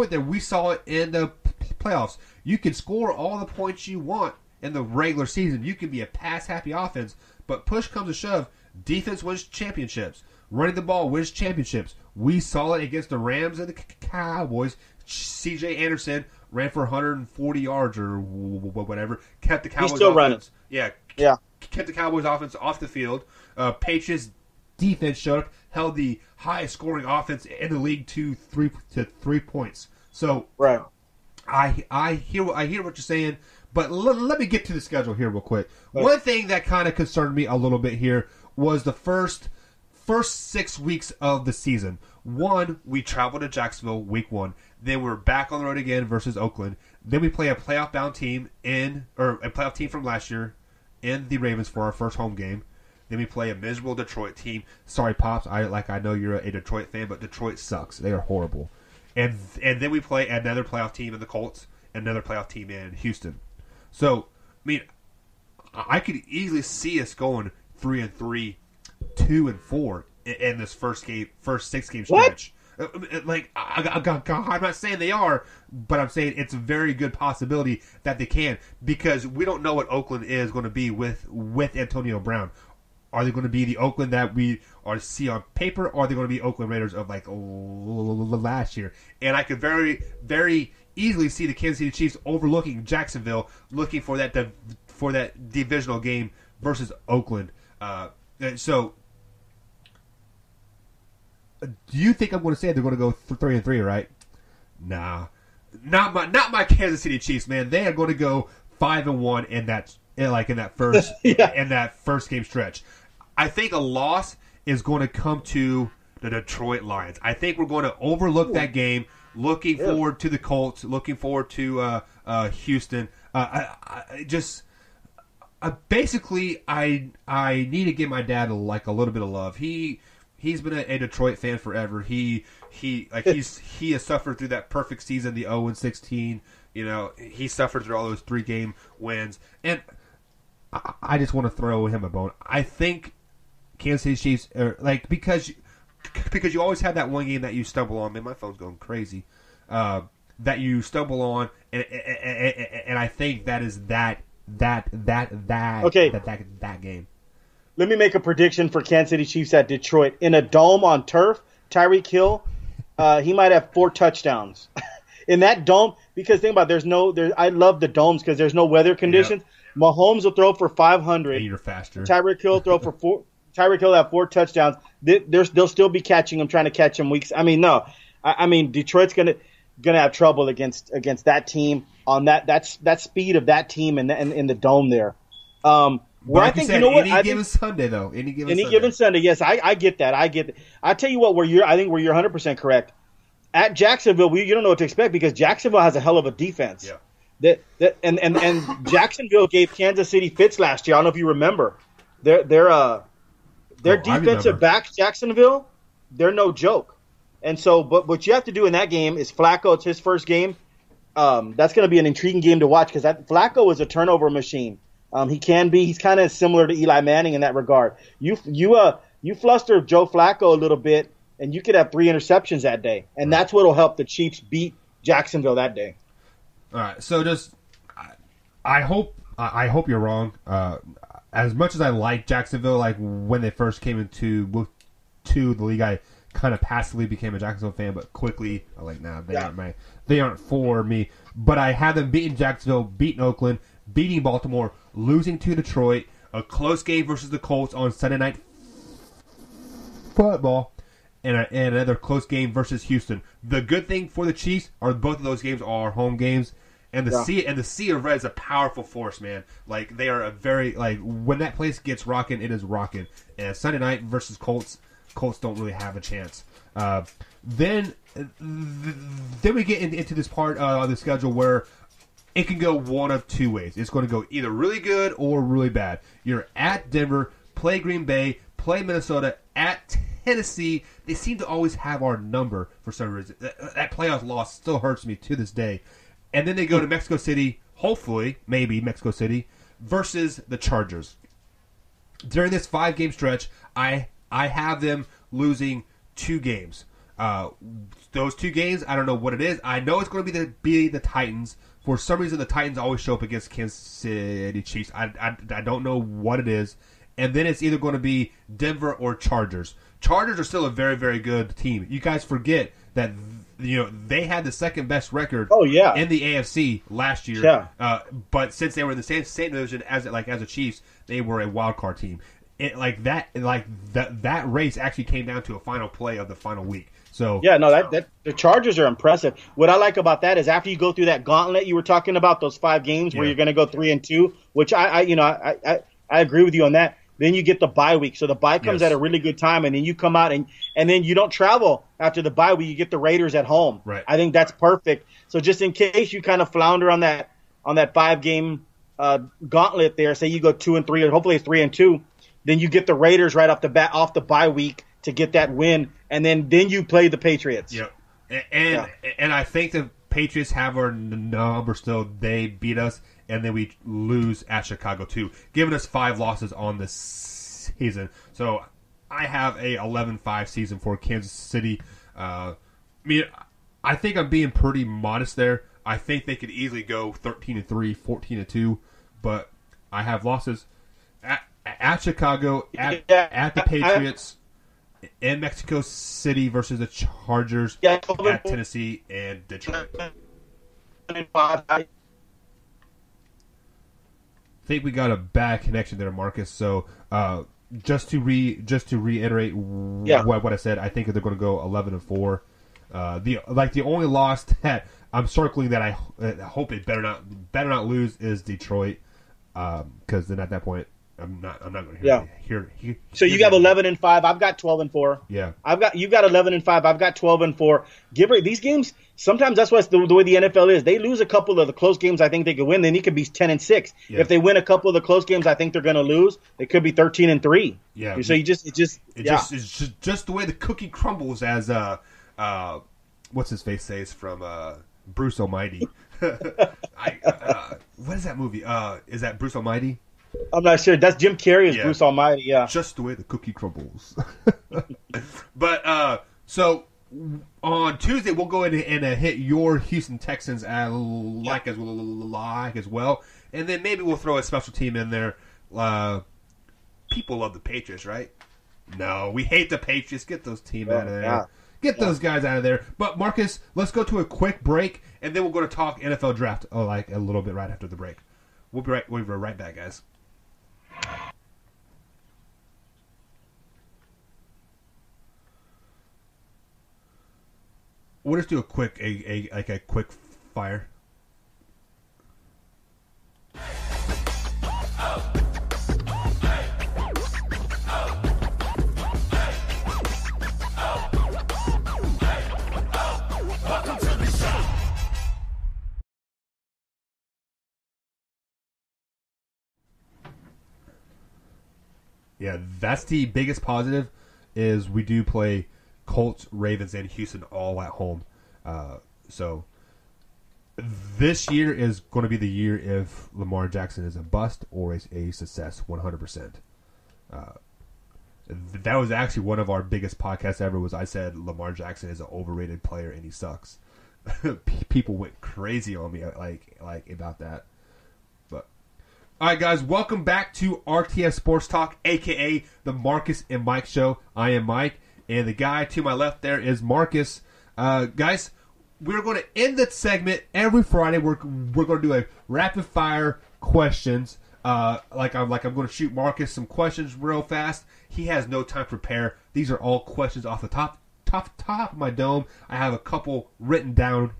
there, we saw it in the playoffs. You can score all the points you want in the regular season. You can be a pass-happy offense, but push comes to shove, defense wins championships. Running the ball wins championships. We saw it against the Rams and the Cowboys. C.J. Anderson ran for 140 yards or whatever. Kept the Cowboys. He's still running. Yeah. Kept the Cowboys offense off the field. Patriots defense showed up, held the highest scoring offense in the league to 3 points. So I hear what you're saying, but let me get to the schedule here real quick. One thing that kind of concerned me a little bit here was the first 6 weeks of the season. One, we traveled to Jacksonville week 1. Then we're back on the road again versus Oakland. Then we play a playoff-bound team a playoff team from last year in the Ravens for our first home game. Then we play a miserable Detroit team. Sorry, Pops. I know you're a Detroit fan, but Detroit sucks. They are horrible. And then we play another playoff team in the Colts, another playoff team in Houston. So, I mean, I could easily see us going 3-3. 2-4 in this first 6-game stretch. Like, I'm not saying they are, but I'm saying it's a very good possibility that they can, because we don't know what Oakland is going to be with Antonio Brown. Are they going to be the Oakland that we see on paper, or are they going to be Oakland Raiders of like last year? And I could very, very easily see the Kansas City Chiefs overlooking Jacksonville, looking for that divisional game versus Oakland. So, do you think I'm going to say they're going to go 3-3? Right? Nah, not my Kansas City Chiefs, man. They are going to go 5-1 in that first in that first game stretch. I think a loss is going to come to the Detroit Lions. I think we're going to overlook that game. Looking forward to the Colts. Looking forward to Houston. Basically, I need to give my dad a little bit of love. He's been a Detroit fan forever. He has suffered through that perfect season, the 0-16. You know, he suffered through all those 3-game wins, and I just want to throw him a bone. I think Kansas City Chiefs are because you always have that one game that you stumble on. Man, my phone's going crazy. That you stumble on, and I think that is that game. Let me make a prediction for Kansas City Chiefs at Detroit. In a dome on turf, Tyreek Hill, he might have 4 touchdowns. In that dome, because think about it, I love the domes because there's no weather conditions. Yep. Mahomes will throw for 500. And you're faster. Tyreek Hill throw for Tyreek Hill have 4 touchdowns. They'll still be catching him, trying to catch him weeks. I mean, no. I mean, Detroit's gonna have trouble against that team on that speed of that team and in the dome there. Where I think, any given Sunday, though. Any given Sunday, yes, I get that. I tell you what, I think where you're 100% correct. At Jacksonville, you don't know what to expect because Jacksonville has a hell of a defense. Yeah. And Jacksonville gave Kansas City fits last year. I don't know if you remember. Their defensive backs, Jacksonville, they're no joke. And so, but what you have to do in that game is Flacco. It's his first game. That's going to be an intriguing game to watch because Flacco is a turnover machine. He's kind of similar to Eli Manning in that regard. You fluster Joe Flacco a little bit, and you could have 3 interceptions that day, and that's what will help the Chiefs beat Jacksonville that day. All right, so I hope you're wrong. As much as I like Jacksonville, like when they first came into the league, I kind of passively became a Jacksonville fan, but quickly I'm like, nah, they aren't for me. But I had them beating Jacksonville, beating Oakland, beating Baltimore, losing to Detroit, a close game versus the Colts on Sunday Night Football, and another close game versus Houston. The good thing for the Chiefs are both of those games are home games, and the Sea of Red is a powerful force, man. Like they are a very when that place gets rocking, it is rocking. And Sunday night versus Colts don't really have a chance. Then we get into this part of the schedule where it can go one of 2 ways. It's going to go either really good or really bad. You're at Denver, play Green Bay, play Minnesota, at Tennessee. They seem to always have our number for some reason. That playoff loss still hurts me to this day. And then they go to Mexico City, hopefully, maybe Mexico City, versus the Chargers. During this 5-game stretch, I have them losing 2 games. Those 2 games, I don't know what it is. I know it's going to be the Titans. For some reason, the Titans always show up against Kansas City Chiefs. I don't know what it is. And then it's either going to be Denver or Chargers. Chargers are still a very, very good team. You guys forget that they had the second best record in the AFC last year. Yeah. But since they were in the same division as the Chiefs, they were a wild card team. That race actually came down to a final play of the final week. So the Chargers are impressive. What I like about that is after you go through that gauntlet you were talking about, those 5 games where you're going to go 3-2, which I agree with you on that. Then you get the bye week, so the bye comes at a really good time, and then you come out and then you don't travel after the bye week. You get the Raiders at home. Right. I think that's perfect. So just in case you kind of flounder on that 5-game gauntlet there, say you go 2-3, or hopefully it's 3-2, then you get the Raiders right off the bat off the bye week to get that win, and then you play the Patriots. Yep. And I think the Patriots have our number still. They beat us, and then we lose at Chicago too, giving us 5 losses on this season. So I have a 11-5 season for Kansas City. I think I'm being pretty modest there. I think they could easily go 13-3, 14-2, but I have losses at Chicago, at the Patriots, in Mexico City versus the Chargers, at Tennessee and Detroit. I think we got a bad connection there, Marcus. So just to reiterate what I said, I think they're going to go 11-4. The only loss that I'm circling that I hope it better not lose is Detroit, because then at that point I'm not going to hear. So you have 11-5. I've got 12-4. Yeah. You've got 11-5. I've got 12-4. These games. Sometimes that's what's the way the NFL is. They lose a couple of the close games. I think they could win. Then it could be 10-6. Yeah. If they win a couple of the close games, I think they're going to lose. It could be 13-3. Yeah. So it's just the way the cookie crumbles, as what's his face says from Bruce Almighty. What is that movie? Is that Bruce Almighty? I'm not sure. That's Jim Carrey as Bruce Almighty, yeah. Just the way the cookie crumbles. But, so, on Tuesday, we'll go ahead and hit your Houston Texans as well. And then maybe we'll throw a special team in there. People love the Patriots, right? No, we hate the Patriots. Get those teams out of there. Yeah. Get those guys out of there. But, Marcus, let's go to a quick break, and then we'll go to talk NFL draft a little bit right after the break. We'll be right back, guys. We'll just do a quick a quick fire. Yeah, that's the biggest positive. Is we do play Colts, Ravens, and Houston all at home. So this year is going to be the year if Lamar Jackson is a bust or is a success, 100%. That was actually one of our biggest podcasts ever. Was I said Lamar Jackson is an overrated player and he sucks. People went crazy on me like about that. But all right, guys, welcome back to RTF Sports Talk, aka the Marcus and Mike Show. I am Mike, and the guy to my left there is Marcus. Guys, we're going to end the segment every Friday. We're going to do a rapid fire questions. I'm going to shoot Marcus some questions real fast. He has no time to prepare. These are all questions off the top of my dome. I have a couple written down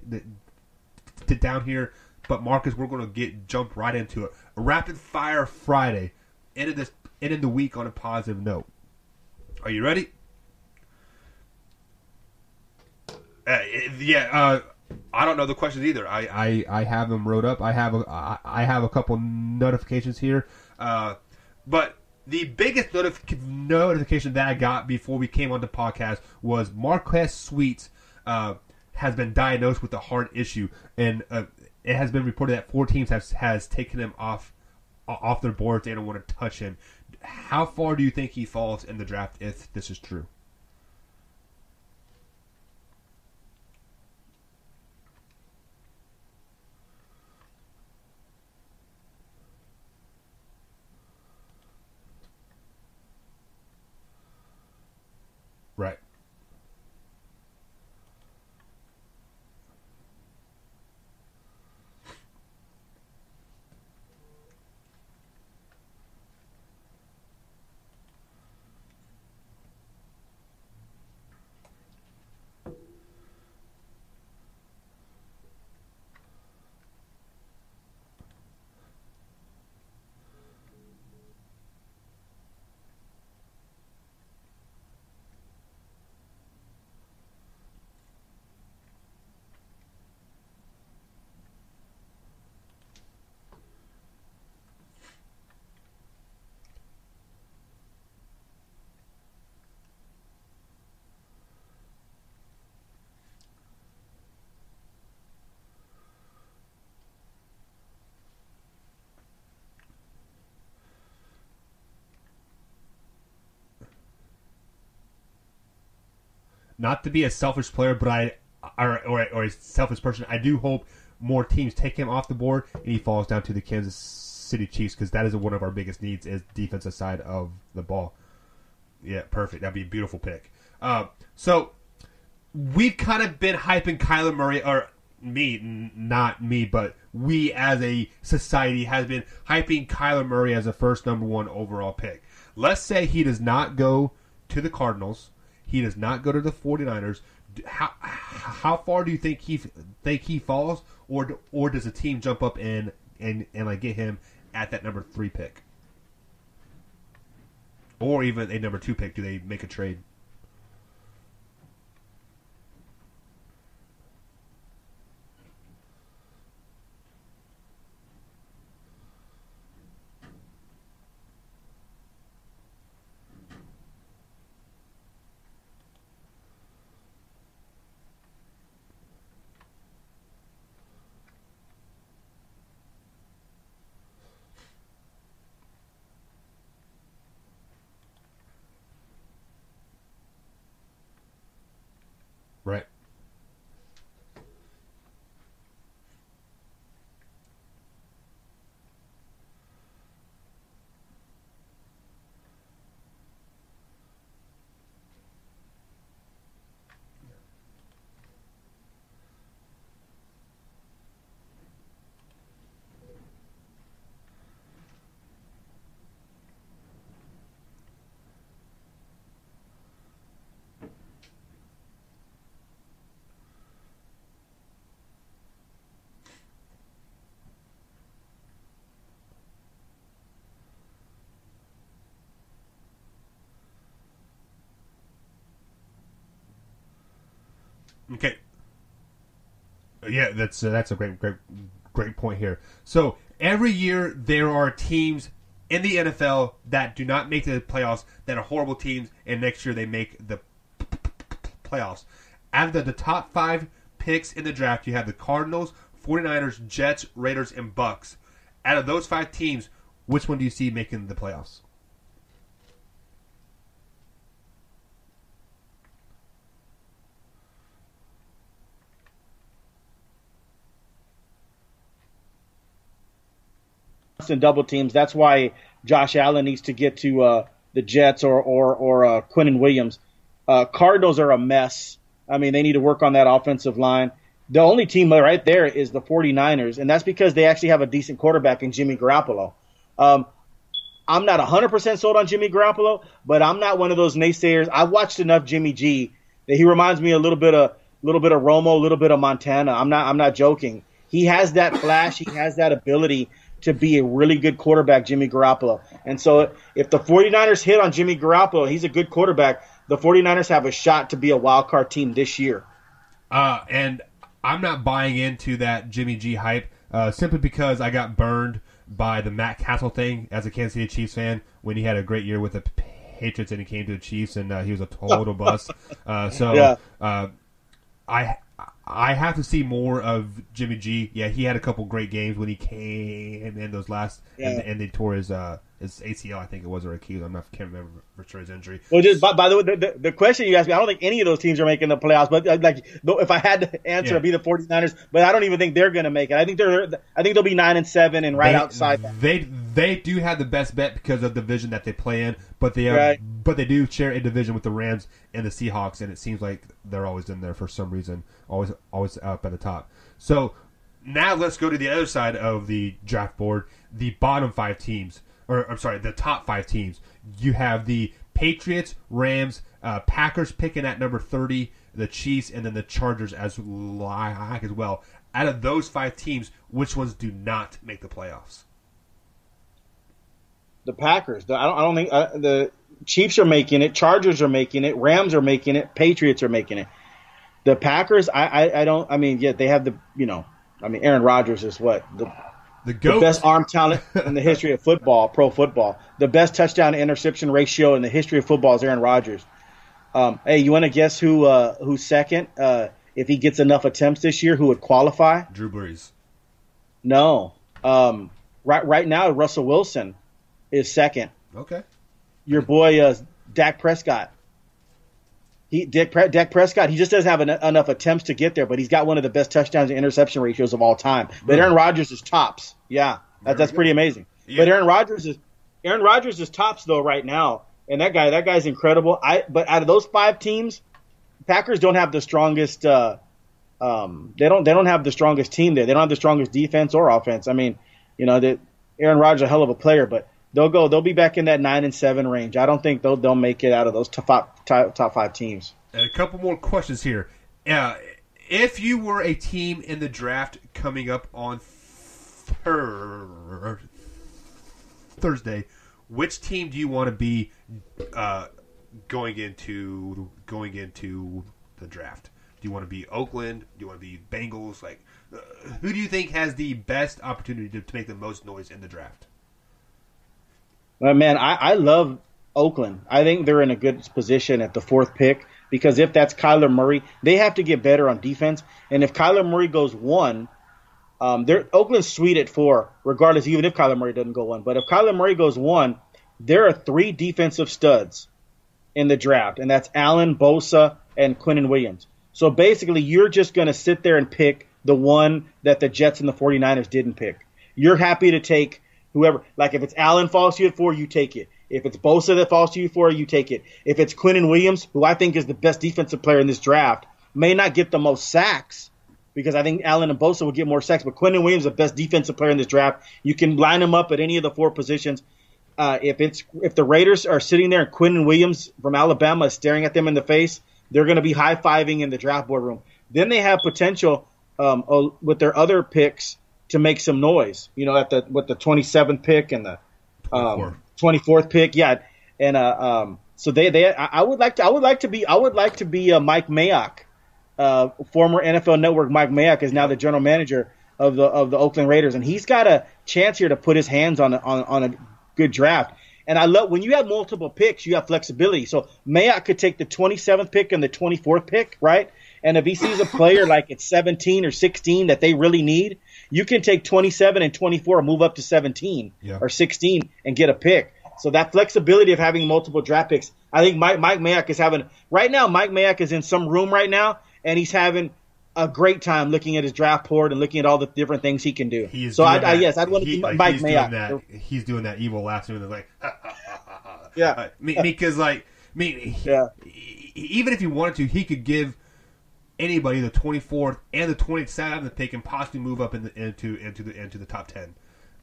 down here, but Marcus, we're going to jump right into it. A rapid fire Friday, ending the week on a positive note. Are you ready? I don't know the questions either. I have them wrote up. I have a couple notifications here, but the biggest notification that I got before we came on the podcast was Marquez Sweet has been diagnosed with a heart issue, and it has been reported that 4 teams has taken him off their boards. They don't want to touch him. How far do you think he falls in the draft if this is true? Right. Not to be a selfish player, but or a selfish person, I do hope more teams take him off the board and he falls down to the Kansas City Chiefs, because that is one of our biggest needs is defensive side of the ball. Yeah, perfect. That'd be a beautiful pick. So we've kind of been hyping Kyler Murray, or not me, but we as a society has been hyping Kyler Murray as a first number 1 overall pick. Let's say he does not go to the Cardinals. He does not go to the 49ers. How far do you think he falls, or does a team jump up and like get him at that number 3 pick, or even a number 2 pick? Do they make a trade? Right. Okay. Yeah, that's a great point here. So every year there are teams in the NFL that do not make the playoffs that are horrible teams, and next year they make the playoffs. Out of the top 5 picks in the draft, you have the Cardinals, 49ers, Jets, Raiders, and Bucks. Out of those 5 teams, which one do you see making the playoffs? And double teams. That's why Josh Allen needs to get to the Jets or Quinnen Williams. Cardinals are a mess. I mean, they need to work on that offensive line. The only team right there is the 49ers, and that's because they actually have a decent quarterback in Jimmy Garoppolo. I'm not 100% sold on Jimmy Garoppolo, but I'm not one of those naysayers. I've watched enough Jimmy G that he reminds me a little bit of Romo, a little bit of Montana. I'm not joking. He has that flash. He has that ability to be a really good quarterback, Jimmy Garoppolo. And so if the 49ers hit on Jimmy Garoppolo, he's a good quarterback, the 49ers have a shot to be a wild card team this year. And I'm not buying into that Jimmy G hype simply because I got burned by the Matt Castle thing as a Kansas City Chiefs fan when he had a great year with the Patriots and he came to the Chiefs and he was a total bust. I have to see more of Jimmy G. Yeah, he had a couple great games when he came in those last, and they tore his ACL, I think it was, or Achilles. Can't remember for sure his injury. Well, just by the way, the question you asked me, I don't think any of those teams are making the playoffs. But if I had to answer, it'd be the 49ers. But I don't even think they're going to make it. I think they'll be 9-7 and outside that. They do have the best bet because of the division that they play in, but they do share a division with the Rams and the Seahawks, and it seems like they're always in there for some reason, always up at the top. So now let's go to the other side of the draft board, the bottom 5 teams. Or I'm sorry, the top 5 teams. You have the Patriots, Rams, Packers picking at number 30, the Chiefs, and then the Chargers as well. Out of those 5 teams, which ones do not make the playoffs? The Packers. I don't think the Chiefs are making it. Chargers are making it. Rams are making it. Patriots are making it. The Packers, I don't. I mean, yeah, they have the. Aaron Rodgers is what the best arm talent in the history of football, pro football. The best touchdown to interception ratio in the history of football is Aaron Rodgers. Hey, you want to guess who's second? If he gets enough attempts this year, who would qualify? Drew Brees. No. Right now, Russell Wilson is second. Okay. Your boy Dak Prescott. Dak Prescott, he just doesn't have enough attempts to get there, but he's got one of the best touchdowns to interception ratios of all time. But Aaron Rodgers is tops. Yeah, that's pretty amazing. Yeah. But Aaron Rodgers is tops though right now, and that guy's incredible. But out of those 5 teams, Packers don't have the strongest. They don't have the strongest team there. They don't have the strongest defense or offense. I mean, that Aaron Rodgers is a hell of a player, but they'll be back in that 9-7 range. I don't think they'll make it out of those top 5 teams. And a couple more questions here. If you were a team in the draft coming up on Thursday, which team do you want to be going into the draft? Do you want to be Oakland? Do you want to be Bengals? Who do you think has the best opportunity to make the most noise in the draft? Well, man, I love Oakland. I think they're in a good position at the 4th pick because if that's Kyler Murray, they have to get better on defense. And if Kyler Murray goes 1, Oakland's sweet at 4, regardless, even if Kyler Murray doesn't go 1. But if Kyler Murray goes 1, there are 3 defensive studs in the draft, and that's Allen, Bosa, and Quinnen Williams. So basically, you're just going to sit there and pick the one that the Jets and the 49ers didn't pick. You're happy to take whoever. Like if it's Allen falls to you at 4, you take it. If it's Bosa that falls to you 4, you take it. If it's Quinnen Williams, who I think is the best defensive player in this draft, may not get the most sacks because I think Allen and Bosa will get more sacks, but Quinnen Williams is the best defensive player in this draft. You can line him up at any of the 4 positions. If the Raiders are sitting there and Quinnen Williams from Alabama is staring at them in the face, they're going to be high-fiving in the draft boardroom. Then they have potential with their other picks to make some noise. With the 27th pick and the 24th pick, yeah. And so I would like to be Mike Mayock former NFL Network Mike Mayock is now the general manager of the Oakland Raiders, and he's got a chance here to put his hands on a good draft. And I love when you have multiple picks, you have flexibility. So Mayock could take the 27th pick and the 24th pick, right? And if he sees a player like it's 17 or 16 that they really need, you can take 27 and 24 and move up to 17 or 16 and get a pick. So that flexibility of having multiple draft picks, I think Mike Mayock is having right now. Mike Mayock is in some room right now, and he's having a great time looking at his draft board and looking at all the different things he can do. I'd want to be Mike Mayock. He's doing that evil laugh and like, yeah, because even if he wanted to, he could give anybody the 24th and the 27th pick and possibly move up into the top 10. I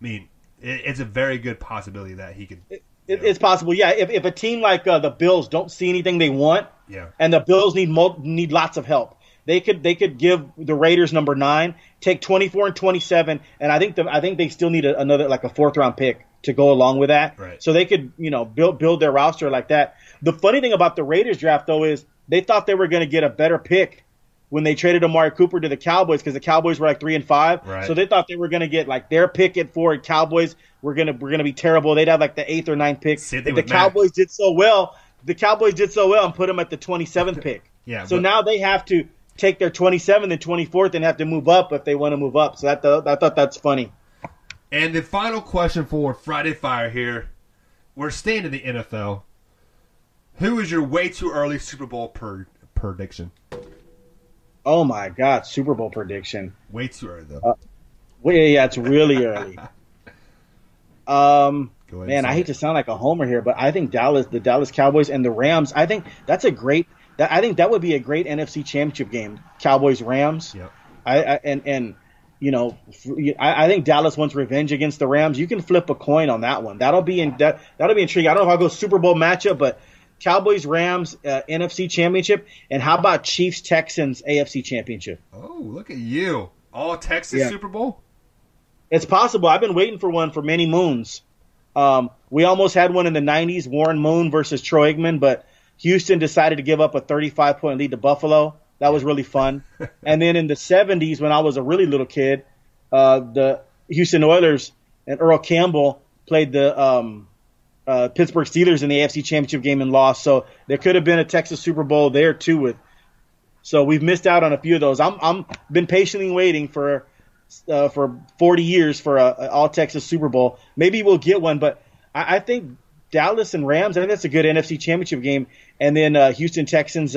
mean, it's a very good possibility that he could. It's possible, yeah. If a team like the Bills don't see anything they want, and the Bills need lots of help, they could give the Raiders number 9, take 24 and 27, and I think they still need another like a 4th round pick to go along with that. Right. So they could build their roster like that. The funny thing about the Raiders draft though is they thought they were going to get a better pick when they traded Amari Cooper to the Cowboys because the Cowboys were like 3-5. Right. So they thought they were going to get like their pick at 4. And Cowboys were gonna be terrible. They'd have like the 8th or 9th pick. The Cowboys did so well. The Cowboys did so well and put them at the 27th pick. Now they have to take their 27th and 24th and have to move up if they want to move up. So I thought that's funny. And the final question for Friday Fire here. We're staying in the NFL. Who is your way too early Super Bowl prediction? Oh, my God. Super Bowl prediction. Way too early, though. Yeah, it's really early. Man, I hate to sound like a homer here, but I think the Dallas Cowboys and the Rams, I think that's a great – I think that would be a great NFC Championship game, Cowboys-Rams. Yep. I think Dallas wants revenge against the Rams. You can flip a coin on that one. That'll be intriguing. I don't know if I'll go Super Bowl matchup, but Cowboys-Rams NFC Championship, and how about Chiefs-Texans AFC Championship? Oh, look at you. All Texas Super Bowl? It's possible. I've been waiting for one for many moons. We almost had one in the 90s, Warren Moon versus Troy Aikman, but Houston decided to give up a 35-point lead to Buffalo. That was really fun. And then in the 70s, when I was a really little kid, the Houston Oilers and Earl Campbell played the Pittsburgh Steelers in the AFC Championship game and lost. So there could have been a Texas Super Bowl there too. So we've missed out on a few of those. I'm been patiently waiting for 40 years for a all Texas Super Bowl. Maybe we'll get one, but I think Dallas and Rams, I think that's a good NFC Championship game. And then Houston Texans,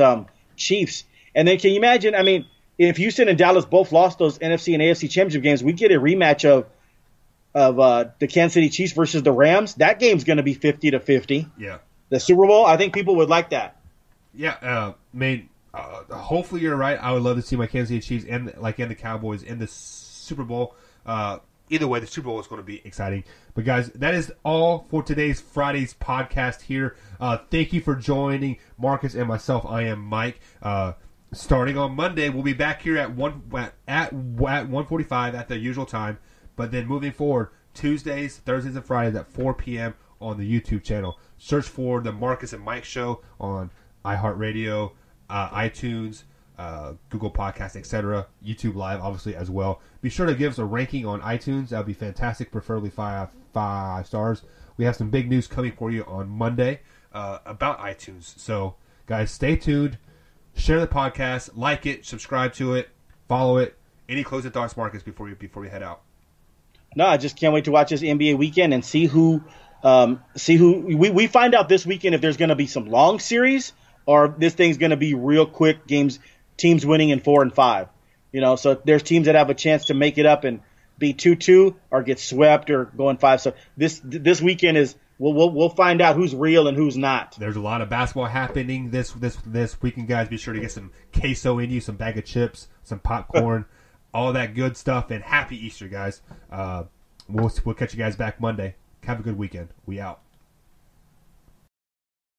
Chiefs. And then can you imagine, I mean, if Houston and Dallas both lost those NFC and AFC Championship games, we get a rematch of the Kansas City Chiefs versus the Rams. That game's going to be 50-50. Yeah. The Super Bowl, I think people would like that. Yeah, hopefully you're right. I would love to see my Kansas City Chiefs and the Cowboys in the Super Bowl. Either way, the Super Bowl is going to be exciting. But guys, that is all for today's Friday's podcast here. Thank you for joining Marcus and myself. I am Mike. Starting on Monday, we'll be back here at 1:45 at the usual time. But then moving forward, Tuesdays, Thursdays, and Fridays at 4 p.m. on the YouTube channel. Search for the Marcus and Mike Show on iHeartRadio, iTunes, Google Podcasts, etc. YouTube Live, obviously, as well. Be sure to give us a ranking on iTunes. That would be fantastic, preferably five stars. We have some big news coming for you on Monday about iTunes. So, guys, stay tuned. Share the podcast, like it, subscribe to it, follow it. Any closing thoughts, Marcus, before we head out? No, I just can't wait to watch this NBA weekend and see who we find out this weekend if there's going to be some long series or this thing's going to be real quick games, teams winning in 4 and 5. So there's teams that have a chance to make it up and be 2-2 or get swept or go in 5. So this weekend is we'll find out who's real and who's not. There's a lot of basketball happening this weekend, guys. Be sure to get some queso in you, some bag of chips, some popcorn, all that good stuff, and happy Easter, guys. We'll catch you guys back Monday. Have a good weekend. We out.